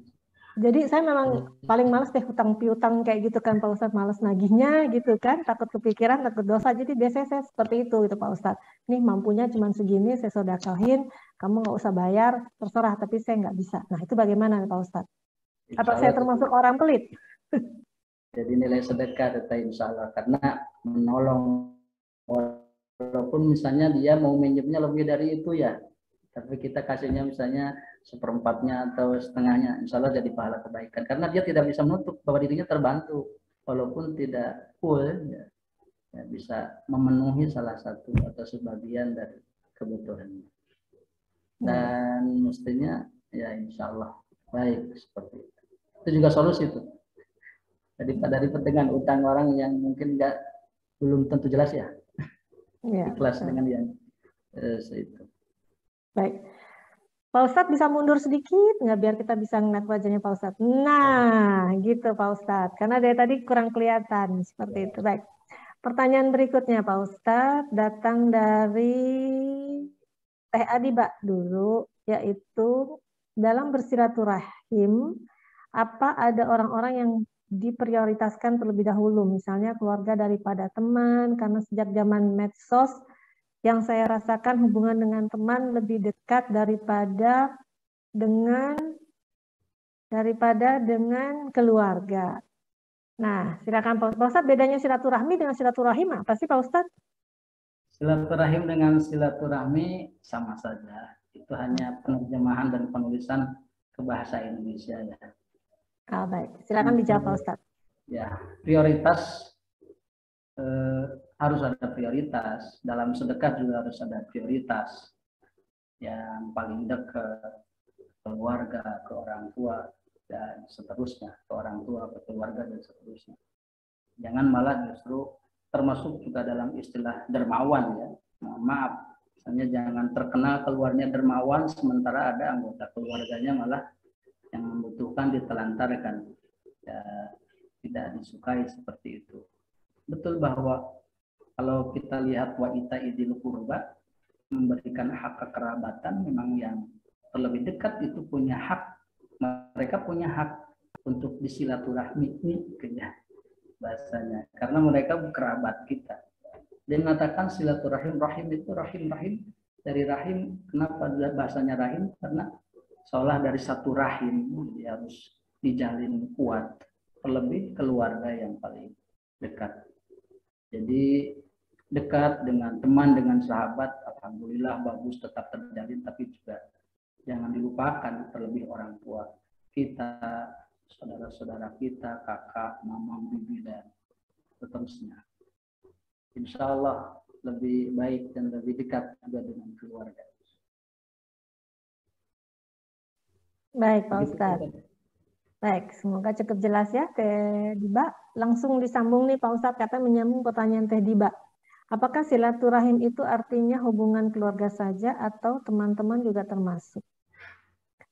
S2: Jadi saya memang paling males deh hutang piutang kayak gitu kan Pak Ustadz, males nagihnya gitu kan, takut kepikiran, takut dosa. Jadi biasanya saya seperti itu gitu Pak Ustadz. Nih mampunya cuma segini, saya sedekahin, kamu nggak usah bayar, terserah, tapi saya nggak bisa. Nah itu bagaimana Pak Ustadz? Apa saya termasuk orang pelit?
S4: Jadi nilai sedekah tetap insya Allah, karena menolong. Walaupun misalnya dia mau minjemnya lebih dari itu ya, tapi kita kasihnya misalnya 1/4 atau setengahnya, insya Allah jadi pahala kebaikan. Karena dia tidak bisa menutup bahwa dirinya terbantu, walaupun tidak full, ya bisa memenuhi salah satu atau sebagian dari kebutuhannya. Dan mestinya Ya, insya Allah. Baik, seperti itu. Itu juga solusi itu. Daripada dengan utang orang yang mungkin belum tentu jelas ya.
S2: Ya,
S4: Ikhlas
S2: betul.
S4: dengan yang itu.
S2: Baik. Pak Ustadz bisa mundur sedikit nggak biar kita bisa ngeliat wajahnya Pak Ustadz. Nah, gitu Pak Ustadz. Karena dari tadi kurang kelihatan seperti itu. Baik. Pertanyaan berikutnya Pak Ustadz datang dari Teh Adiba dulu, yaitu dalam bersilaturahim, apa ada orang-orang yang diprioritaskan terlebih dahulu, misalnya keluarga daripada teman, karena sejak zaman medsos yang saya rasakan hubungan dengan teman lebih dekat daripada dengan keluarga. Nah, silakan Pak Ustadz, bedanya silaturahmi dengan silaturahim apa sih Pak Ustadz?
S4: Silaturahim dengan silaturahmi sama saja. Itu hanya penerjemahan dan penulisan ke bahasa Indonesia ya.
S2: Baik, silakan dijawab Pak Ustadz.
S4: Ya, prioritas harus ada prioritas. Dalam sedekah juga harus ada prioritas. Yang paling dekat keluarga, ke orang tua, dan seterusnya. Ke orang tua, ke keluarga, dan seterusnya. Jangan malah justru termasuk juga dalam istilah dermawan ya. Maaf, misalnya jangan terkenal keluarnya dermawan sementara ada anggota keluarganya malah yang membutuhkan ditelantarkan. Ya, tidak disukai seperti itu. Betul bahwa kalau kita lihat wa ita idil qurba, memberikan hak kekerabatan, memang yang terlebih dekat itu punya hak. Mereka punya hak untuk disilaturahmi ya, bahasanya, karena mereka kerabat kita. Dia mengatakan silaturahim, rahim itu rahim dari rahim. Kenapa bahasanya rahim? Karena seolah dari satu rahim dia harus dijalin kuat, terlebih keluarga yang paling dekat. Jadi dekat dengan teman, dengan sahabat, alhamdulillah bagus, tetap terjalin, tapi juga jangan dilupakan terlebih orang tua kita, saudara-saudara kita, kakak, mama, bibi, dan seterusnya. Insya Allah lebih baik dan lebih dekat juga dengan keluarga.
S2: Baik Pak Ustadz. Baik, semoga cukup jelas ya Teh Diba. Langsung disambung nih Pak Ustadz, kata menyambung pertanyaan Teh Diba. Apakah silaturahim itu artinya hubungan keluarga saja atau teman-teman juga termasuk?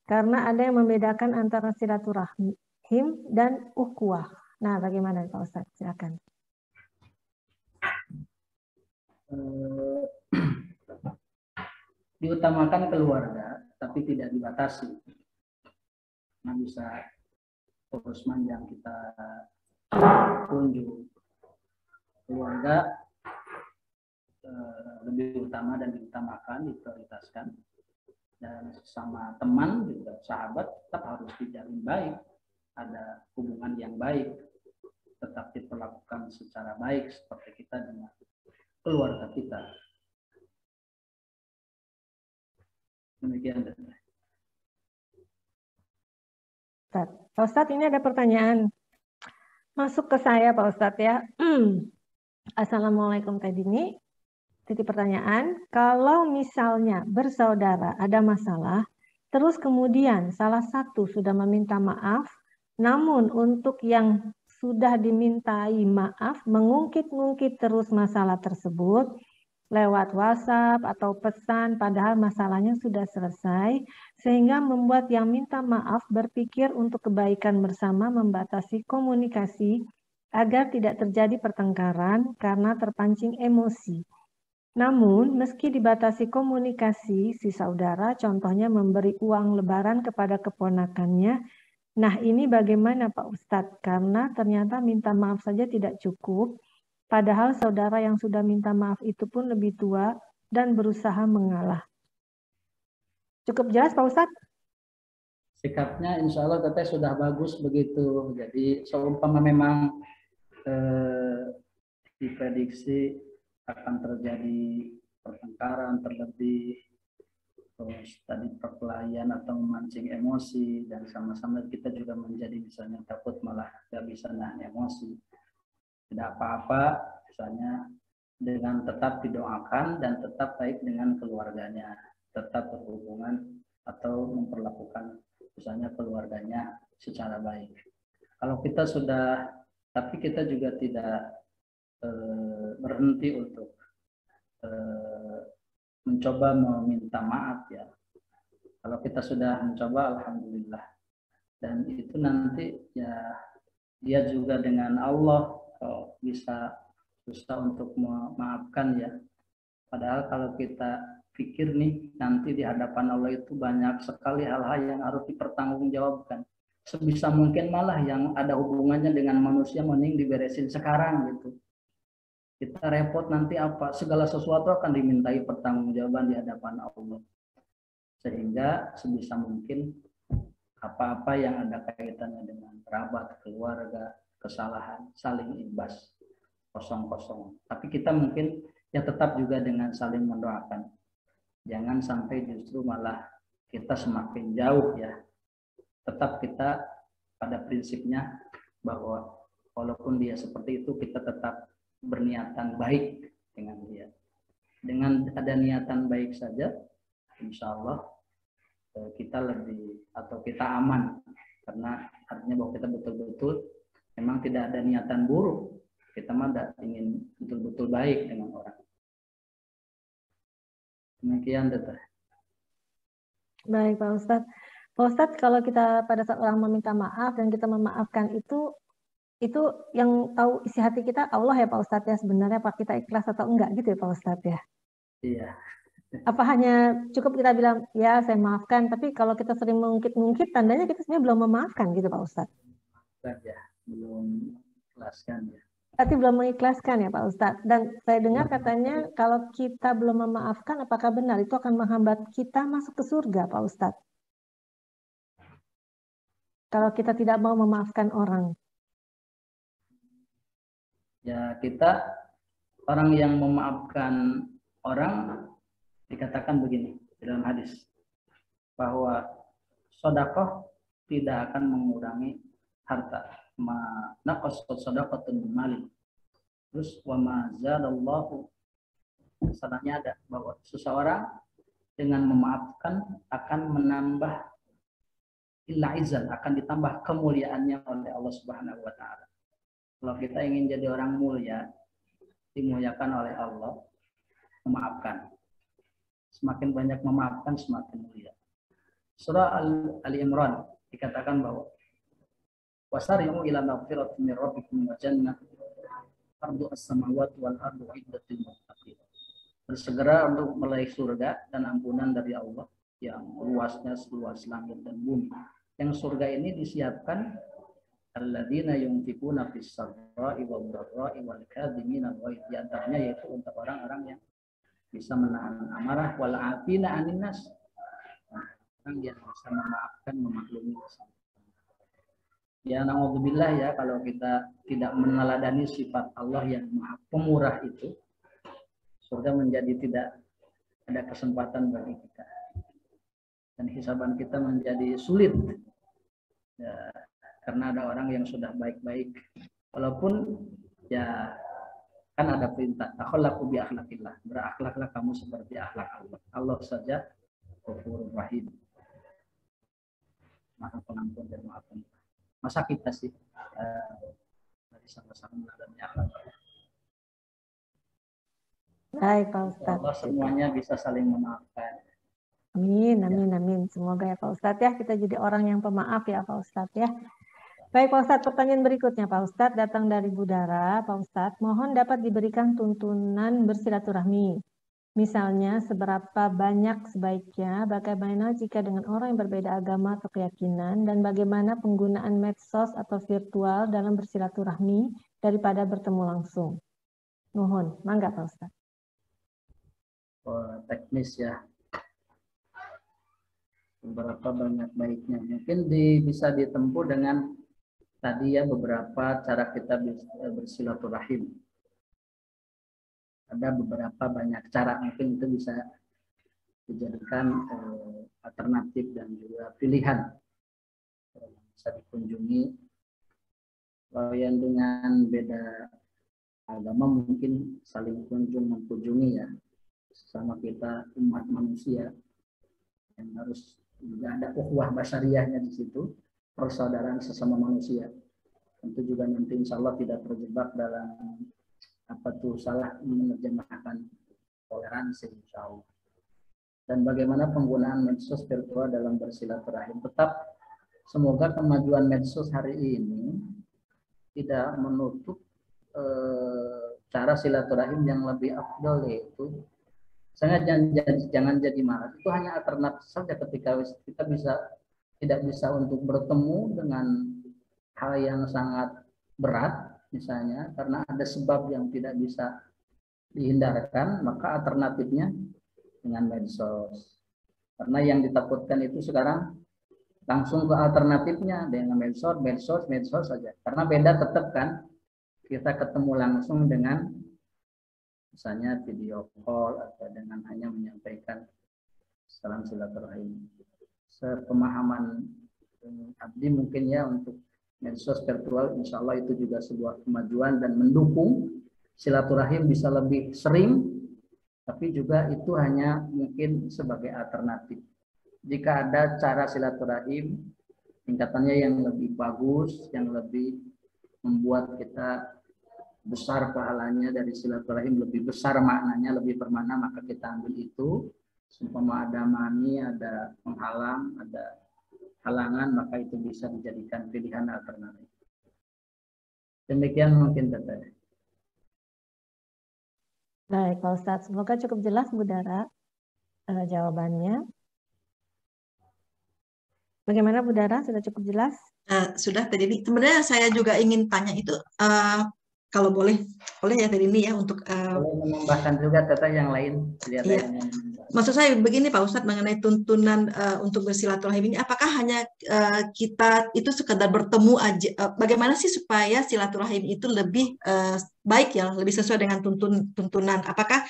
S2: Karena ada yang membedakan antara silaturahim dan ukhuwah. Nah, bagaimana Pak Ustadz? Silakan.
S4: Diutamakan keluarga, tapi tidak dibatasi. Nah, bisa terus yang kita kunjung. Keluarga lebih utama dan diutamakan, diprioritaskan. Dan sama teman juga, sahabat tetap harus dijalin baik. Ada hubungan yang baik, tetap diperlakukan secara baik seperti kita dengan keluarga kita. Demikian.
S2: Pak Ustadz, ini ada pertanyaan masuk ke saya Pak Ustadz ya. Assalamualaikum Teh Dini. Titik pertanyaan, kalau misalnya bersaudara ada masalah, terus kemudian salah satu sudah meminta maaf, namun untuk yang sudah dimintai maaf mengungkit-ungkit terus masalah tersebut lewat WhatsApp atau pesan padahal masalahnya sudah selesai, sehingga membuat yang minta maaf berpikir untuk kebaikan bersama membatasi komunikasi agar tidak terjadi pertengkaran karena terpancing emosi. Namun, meski dibatasi komunikasi, si saudara contohnya memberi uang lebaran kepada keponakannya. Nah, ini bagaimana Pak Ustadz? Karena ternyata minta maaf saja tidak cukup, padahal saudara yang sudah minta maaf itu pun lebih tua dan berusaha mengalah. Cukup jelas Pak Ustadz?
S4: Sikapnya insya Allah teteh sudah bagus begitu. Jadi seumpama memang diprediksi akan terjadi pertengkaran terlebih, terus tadi perkelahian atau memancing emosi, dan sama-sama kita juga menjadi misalnya takut malah gak bisa nahan emosi. Tidak apa-apa, misalnya dengan tetap didoakan dan tetap baik dengan keluarganya, tetap berhubungan atau memperlakukan misalnya keluarganya secara baik. Kalau kita sudah, tapi kita juga tidak berhenti untuk mencoba meminta maaf ya. Kalau kita sudah mencoba, alhamdulillah. Dan itu nanti ya dia juga dengan Allah bisa susah untuk memaafkan ya. Padahal kalau kita pikir nih, nanti di hadapan Allah itu banyak sekali hal-hal yang harus dipertanggungjawabkan. Sebisa mungkin malah yang ada hubungannya dengan manusia mending diberesin sekarang gitu. Kita repot nanti apa, segala sesuatu akan dimintai pertanggungjawaban di hadapan Allah. Sehingga sebisa mungkin apa-apa yang ada kaitannya dengan kerabat, keluarga, kesalahan, saling imbas, kosong-kosong. Tapi kita mungkin ya tetap juga dengan saling mendoakan. Jangan sampai justru malah kita semakin jauh ya. Tetap kita pada prinsipnya bahwa walaupun dia seperti itu, kita tetap berniatan baik dengan dia. Dengan ada niatan baik saja, insya Allah kita lebih atau kita aman, karena artinya bahwa kita betul-betul memang tidak ada niatan buruk, kita mah ingin betul-betul baik dengan orang. Demikian Teteh.
S2: Baik Pak Ustadz. Pak Ustadz, kalau kita pada saat orang meminta maaf dan kita memaafkan itu yang tahu isi hati kita Allah ya Pak Ustadz ya, sebenarnya Pak kita ikhlas atau enggak gitu ya Pak Ustadz ya.
S4: Iya.
S2: Apa hanya cukup kita bilang ya saya maafkan, tapi kalau kita sering mengungkit-ungkit tandanya kita sebenarnya belum memaafkan gitu Pak Ustadz.
S4: Ya, belum ikhlaskan ya.
S2: Berarti belum mengikhlaskan ya Pak Ustadz. Dan saya dengar katanya kalau kita belum memaafkan, apakah benar itu akan menghambat kita masuk ke surga Pak Ustadz? Kalau kita tidak mau memaafkan orang.
S4: Ya, kita orang yang memaafkan orang dikatakan begini dalam hadis, bahwa sedekah tidak akan mengurangi harta. Naqas sadaqatun min mali. Terus wa ma zadallahu, sanadnya ada bahwa seseorang dengan memaafkan akan menambah illa izan, akan ditambah kemuliaannya oleh Allah Subhanahu wa taala. Kalau kita ingin jadi orang mulia, dimuliakan oleh Allah, memaafkan. Semakin banyak memaafkan, semakin mulia. Surah Ali Imran dikatakan bahwa wasari'u ila maghfiratin min rabbikum wa jannah ardu as-samawati wal ardu iddatil muttaqin. Bersegera untuk meraih surga dan ampunan dari Allah yang luasnya seluas langit dan bumi. Yang surga ini disiapkan alladzina yunfiquna fis sarra'i wad dharra'i wal kadhimina al ghaidh, di antaranya yaitu untuk orang-orang yang bisa menahan amarah, wal afina anin nas, orang yang bisa memaafkan, memaklumi. Ya naudzubillah ya, kalau kita tidak meneladani sifat Allah yang Maha Pemurah itu, surga menjadi tidak ada kesempatan bagi kita, dan hisaban kita menjadi sulit ya, karena ada orang yang sudah baik-baik, walaupun ya kan ada perintah takhallaku bi akhlaqillah, berakhlaklah kamu seperti akhlak Allah. Allah saja Ghafurur Rahim, Maha Pengampun dan Maha Penyayang. Masa kita sih dari sama-sama meladani akhlak.
S2: Baik Pak Ustadz.
S4: Allah semuanya bisa saling memaafkan.
S2: Amin, amin, amin. Semoga ya Pak Ustadz ya kita jadi orang yang pemaaf ya Pak Ustadz ya. Baik Pak Ustadz, pertanyaan berikutnya Pak Ustadz datang dari Budara. Pak Ustadz, mohon dapat diberikan tuntunan bersilaturahmi. Misalnya, seberapa banyak sebaiknya, bagaimana jika dengan orang yang berbeda agama atau keyakinan, dan bagaimana penggunaan medsos atau virtual dalam bersilaturahmi daripada bertemu langsung. Mohon, mangga Pak Ustadz.
S4: Teknis ya. Beberapa banyak baiknya. Mungkin bisa ditempuh dengan tadi ya beberapa cara kita bersilaturahim. Ada beberapa banyak cara, mungkin itu bisa dijadikan alternatif dan juga pilihan bisa dikunjungi. Kalau yang dengan beda agama mungkin saling mengunjungi ya, sesama kita umat manusia yang harus juga ada ukhuwah basyariahnya di situ, persaudaraan sesama manusia. Tentu juga nanti insya Allah tidak terjebak dalam salah menerjemahkan toleransi insya Allah. Dan bagaimana penggunaan medsos virtual dalam bersilaturahim. Tetap semoga kemajuan medsos hari ini tidak menutup cara silaturahim yang lebih afdol, yaitu jangan jadi malas. Itu hanya alternatif saja ketika kita tidak bisa untuk bertemu dengan hal yang sangat berat misalnya karena ada sebab yang tidak bisa dihindarkan, maka alternatifnya dengan medsos. Karena yang ditakutkan itu sekarang langsung ke alternatifnya dengan medsos saja. Karena beda tetap kan kita ketemu langsung dengan misalnya video call atau dengan hanya menyampaikan salam silaturahim. Sepemahaman Abdi mungkin ya untuk medsos virtual, insya Allah itu juga sebuah kemajuan dan mendukung silaturahim bisa lebih sering, tapi juga itu hanya mungkin sebagai alternatif. Jika ada cara silaturahim tingkatannya yang lebih bagus, yang lebih membuat kita besar pahalanya dari silaturahim, lebih besar maknanya, lebih bermakna, maka kita ambil itu. Seumpama ada mani, ada penghalang, ada halangan, maka itu bisa dijadikan pilihan alternatif. Demikian mungkin Tata.
S2: Baik Pak Ustadz, semoga cukup jelas Bu Dara jawabannya. Bagaimana Bu Dara, sudah cukup jelas?
S7: Sudah tadi. Sebenarnya saya juga ingin tanya itu, kalau boleh ya tadi ini ya untuk
S4: boleh menambahkan juga Tata yang lain.
S7: Iya. Maksud saya begini Pak Ustadz mengenai tuntunan untuk bersilaturahim ini, apakah hanya kita itu sekadar bertemu aja? Bagaimana sih supaya silaturahim itu lebih baik ya, lebih sesuai dengan tuntunan? Apakah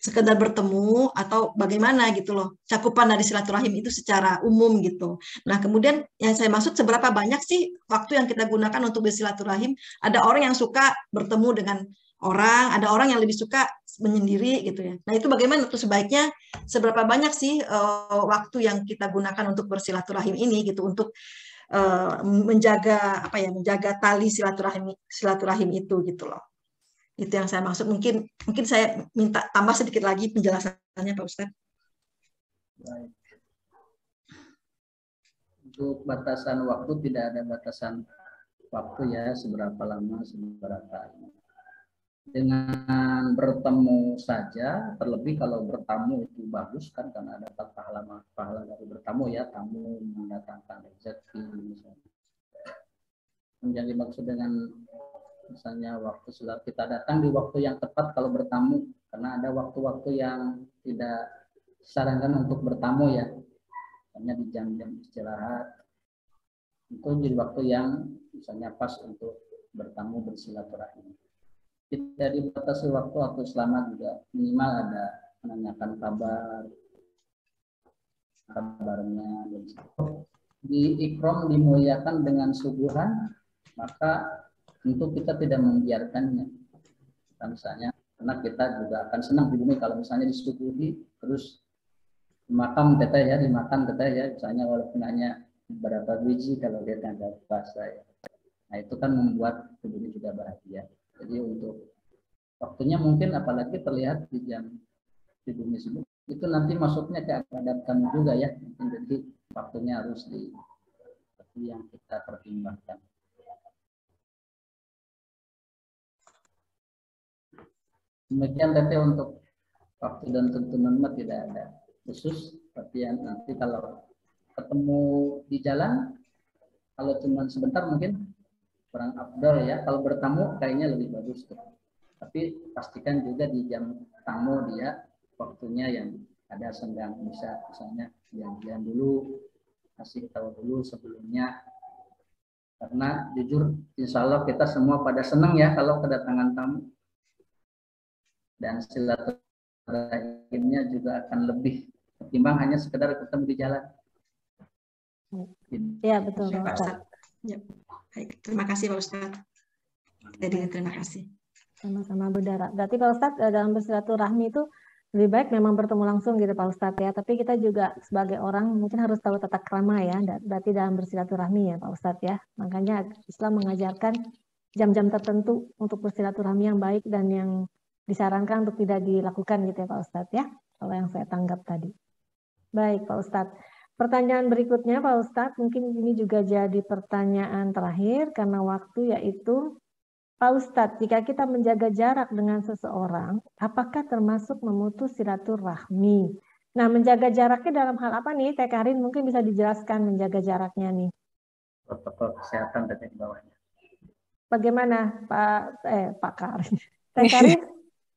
S7: sekedar bertemu atau bagaimana gitu loh cakupan dari silaturahim itu secara umum gitu. Nah kemudian yang saya maksud seberapa banyak sih waktu yang kita gunakan untuk bersilaturahim? Ada orang yang suka bertemu dengan orang, ada orang yang lebih suka menyendiri gitu ya. Nah itu bagaimana tuh sebaiknya seberapa banyak sih waktu yang kita gunakan untuk bersilaturahim ini gitu untuk menjaga menjaga tali silaturahim itu gitu loh. Itu yang saya maksud. Mungkin saya minta tambah sedikit lagi penjelasannya Pak Ustadz.
S4: Baik. Untuk batasan waktu tidak ada batasan waktu ya, seberapa lama, seberapa. Dengan bertemu saja, terlebih kalau bertamu itu bagus kan, karena ada pahala dari bertamu ya, tamu mendatangkan rezeki misalnya. Yang dimaksud dengan misalnya waktu kita datang di waktu yang tepat kalau bertamu, karena ada waktu-waktu yang tidak disarankan untuk bertamu ya, hanya di jam-jam istirahat. Itu jadi waktu yang misalnya pas untuk bertamu bersilaturahim. Tidak dibatasi waktu selama juga minimal ada menanyakan kabarnya. Di ikram dimuliakan dengan subuhan, maka tentu kita tidak membiarkannya. Misalnya, karena kita juga akan senang di bumi kalau misalnya disuguhi terus dimakan teteh ya, misalnya walaupun hanya beberapa biji kalau dia ada puasa ya. Nah itu kan membuat tubuhnya juga bahagia. Jadi untuk waktunya mungkin apalagi terlihat di bumi sibuk, itu nanti masuknya ke adat kami juga ya. Jadi waktunya harus yang kita pertimbangkan. Demikian tapi untuk waktu dan tuntunan tidak ada khusus, tapi yang nanti kalau ketemu di jalan, kalau cuma sebentar mungkin kurang afdal ya. Kalau bertamu kayaknya lebih bagus tuh. Tapi pastikan juga di jam tamu dia waktunya yang ada senggang, bisa misalnya janjian dulu, kasih tahu dulu sebelumnya. Karena jujur insya Allah kita semua pada senang ya kalau kedatangan tamu. Dan silaturahimnya juga akan lebih ketimbang hanya sekedar ketemu di jalan.
S2: Ya betul Pak Ustadz.
S7: Ya. Baik, terima kasih Pak Ustadz. Jadi terima kasih.
S2: Sama-sama Bu Dara. Berarti Pak Ustadz dalam bersilaturahmi itu lebih baik memang bertemu langsung gitu Pak Ustadz ya. Tapi kita juga sebagai orang mungkin harus tahu tata krama ya, berarti dalam bersilaturahmi ya Pak Ustadz ya. Makanya Islam mengajarkan jam-jam tertentu untuk bersilaturahmi yang baik dan yang disarankan untuk tidak dilakukan gitu ya Pak Ustadz ya. Kalau yang saya tanggap tadi. Baik Pak Ustadz. Pertanyaan berikutnya Pak Ustadz, mungkin ini juga jadi pertanyaan terakhir karena waktu, yaitu Pak Ustadz, jika kita menjaga jarak dengan seseorang, apakah termasuk memutus silaturahmi? Nah, menjaga jaraknya dalam hal apa nih? Teh Karin mungkin bisa dijelaskan menjaga jaraknya nih.
S4: Protokol kesehatan dan di bawahnya.
S2: Bagaimana Pak Karin? Teh Karin?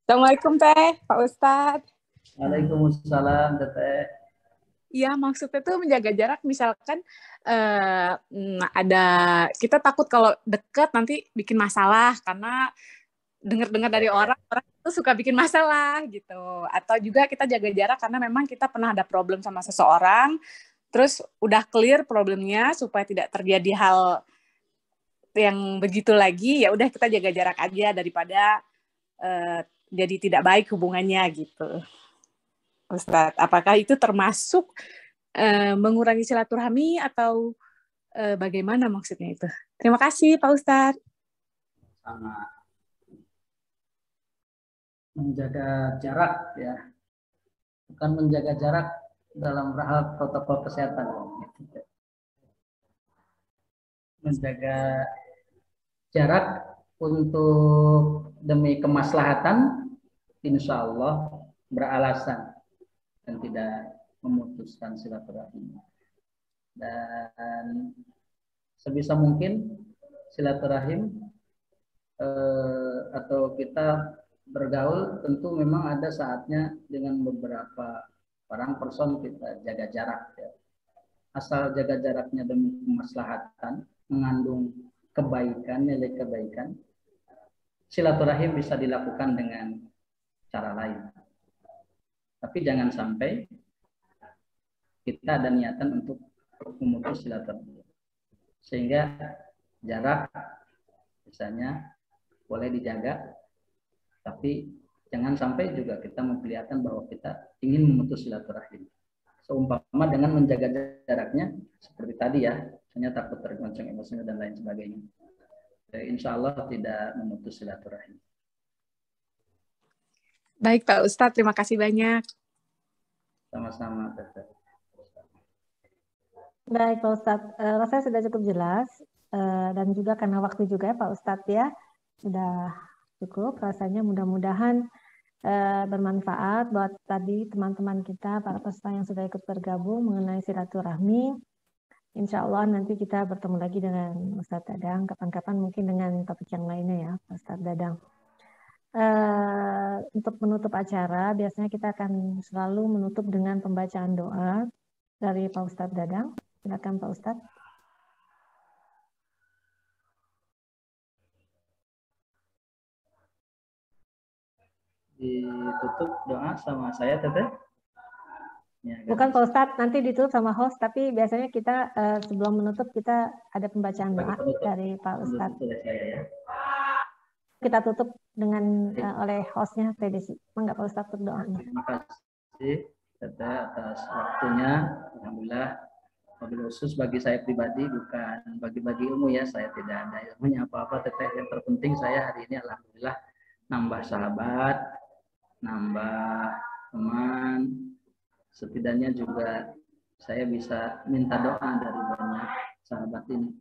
S8: Assalamualaikum Teh, Pak Ustadz.
S4: Waalaikumsalam Teteh.
S8: Iya, maksudnya tuh menjaga jarak, misalkan ada, kita takut kalau deket nanti bikin masalah karena dengar-dengar dari orang itu suka bikin masalah gitu. Atau juga kita jaga jarak karena memang kita pernah ada problem sama seseorang, terus udah clear problemnya supaya tidak terjadi hal yang begitu lagi, ya udah kita jaga jarak aja daripada jadi tidak baik hubungannya gitu. Ustadz, apakah itu termasuk mengurangi silaturahmi atau bagaimana maksudnya itu? Terima kasih Pak Ustadz.
S4: Sama menjaga jarak ya, bukan menjaga jarak dalam hal protokol kesehatan. Menjaga jarak untuk demi kemaslahatan, insya Allah beralasan dan tidak memutuskan silaturahmi. Dan sebisa mungkin silaturahim atau kita bergaul tentu memang ada saatnya dengan beberapa person kita jaga jarak ya. Asal jaga jaraknya demi kemaslahatan, mengandung kebaikan, nilai kebaikan, silaturahim bisa dilakukan dengan cara lain. Tapi jangan sampai kita ada niatan untuk memutus silaturahmi. Sehingga jarak misalnya boleh dijaga, tapi jangan sampai juga kita memperlihatkan bahwa kita ingin memutus silaturahim. Seumpama dengan menjaga jaraknya seperti tadi ya, misalnya takut tergoncang emosinya dan lain sebagainya. Insya Allah tidak memutus silaturahim.
S8: Baik Pak Ustadz, terima kasih banyak.
S4: Sama-sama.
S2: Baik Pak Ustadz, rasanya sudah cukup jelas dan juga karena waktu juga ya Pak Ustadz ya, sudah cukup rasanya. Mudah-mudahan bermanfaat buat tadi teman-teman kita, para peserta yang sudah ikut bergabung mengenai silaturahmi. Insya Allah nanti kita bertemu lagi dengan Ustadz Dadang, kapan-kapan mungkin dengan topik yang lainnya ya Pak Ustadz Dadang. Untuk menutup acara, biasanya kita akan selalu menutup dengan pembacaan doa dari Pak Ustadz Dadang. Silakan Pak Ustadz.
S4: Ditutup doa sama saya Teteh? Ya,
S2: bukan Pak Ustadz, nanti ditutup sama host, tapi biasanya kita sebelum menutup kita ada pembacaan doa dari Pak Ustadz.
S4: Ya.
S2: Kita tutup dengan oleh hostnya Teh Desi. Mangga Pak Ustadz berdoanya.
S4: Terima kasih Teteh atas waktunya. Alhamdulillah, wabil khusus bagi saya pribadi bukan bagi-bagi ilmu ya, saya tidak ada ilmunya apa-apa Teteh. Yang terpenting saya hari ini alhamdulillah nambah sahabat, nambah teman, setidaknya juga saya bisa minta doa dari banyak sahabat ini.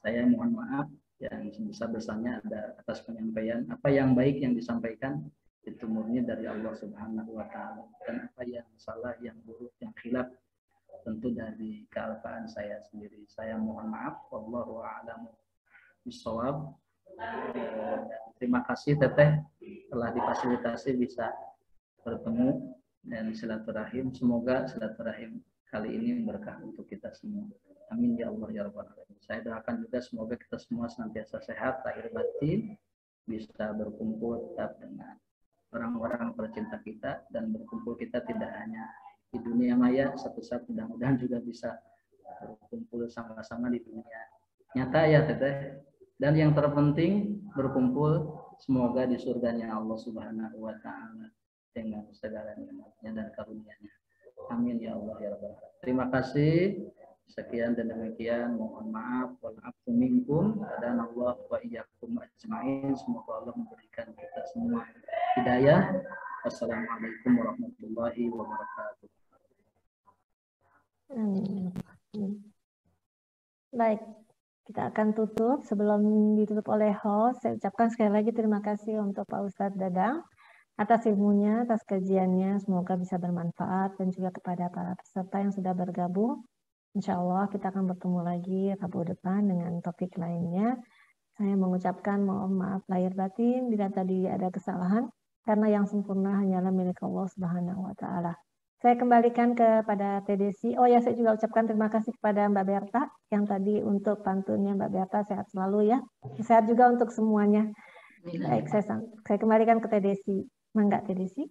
S4: Saya mohon maaf yang sebesar-besarnya ada atas penyampaian apa yang baik yang disampaikan itu murni dari Allah Subhanahu wa taala, dan apa yang salah, yang buruk, yang khilaf tentu dari kealpaan saya sendiri. Saya mohon maaf, wallahu a'lamu bishawab. Terima kasih Teteh telah difasilitasi bisa bertemu dan silaturahim. Semoga silaturahim kali ini berkah untuk kita semua. Amin ya Allah ya Rabbal alamin. Saya doakan juga semoga kita semua senantiasa sehat lahir batin, bisa berkumpul tetap dengan orang-orang tercinta kita, dan berkumpul kita tidak hanya di dunia maya, satu saat mudah-mudahan juga bisa berkumpul sama-sama di dunia nyata ya Teteh. Dan yang terpenting berkumpul semoga di surganya Allah Subhanahu wa taala. dengan segala nikmatnya dan karunia-Nya. Amin ya Allah ya Rabbal Alamin. Terima kasih. Sekian dan demikian, mohon maaf wal afu minkum dan Allah wa iyyakum ajmain. Semoga Allah memberikan kita semua hidayah. Wassalamualaikum warahmatullahi wabarakatuh.
S2: Amin. Baik, kita akan tutup. Sebelum ditutup oleh host, saya ucapkan sekali lagi terima kasih untuk Pak Ustadz Dadang atas ilmunya, atas kajiannya. Semoga bisa bermanfaat, dan juga kepada para peserta yang sudah bergabung. Insya Allah kita akan bertemu lagi Rabu depan dengan topik lainnya. Saya mengucapkan mohon maaf lahir batin bila tadi ada kesalahan, karena yang sempurna hanyalah milik Allah Subhanahu wa Ta'ala. Saya kembalikan kepada TDC. Oh ya, saya juga ucapkan terima kasih kepada Mbak Berta yang tadi untuk pantunnya. Mbak Berta sehat selalu ya. Sehat juga untuk semuanya. Baik, saya kembalikan ke TDC. Mangga TDC.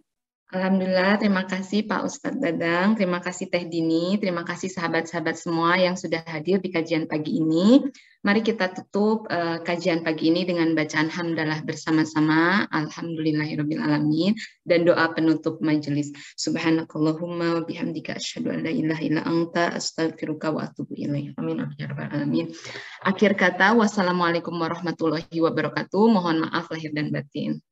S1: Alhamdulillah, terima kasih Pak Ustadz Dadang, terima kasih Teh Dini, terima kasih sahabat-sahabat semua yang sudah hadir di kajian pagi ini. Mari kita tutup kajian pagi ini dengan bacaan hamdalah bersama-sama, alhamdulillahirrabbilalamin, dan doa penutup majelis. Subhanakallahumma wa bihamdika asyhadu an la ilaha illa anta astaghfiruka wa atubu ilaik. Amin ya rabbal alamin. Akhir kata, wassalamualaikum warahmatullahi wabarakatuh. Mohon maaf lahir dan batin.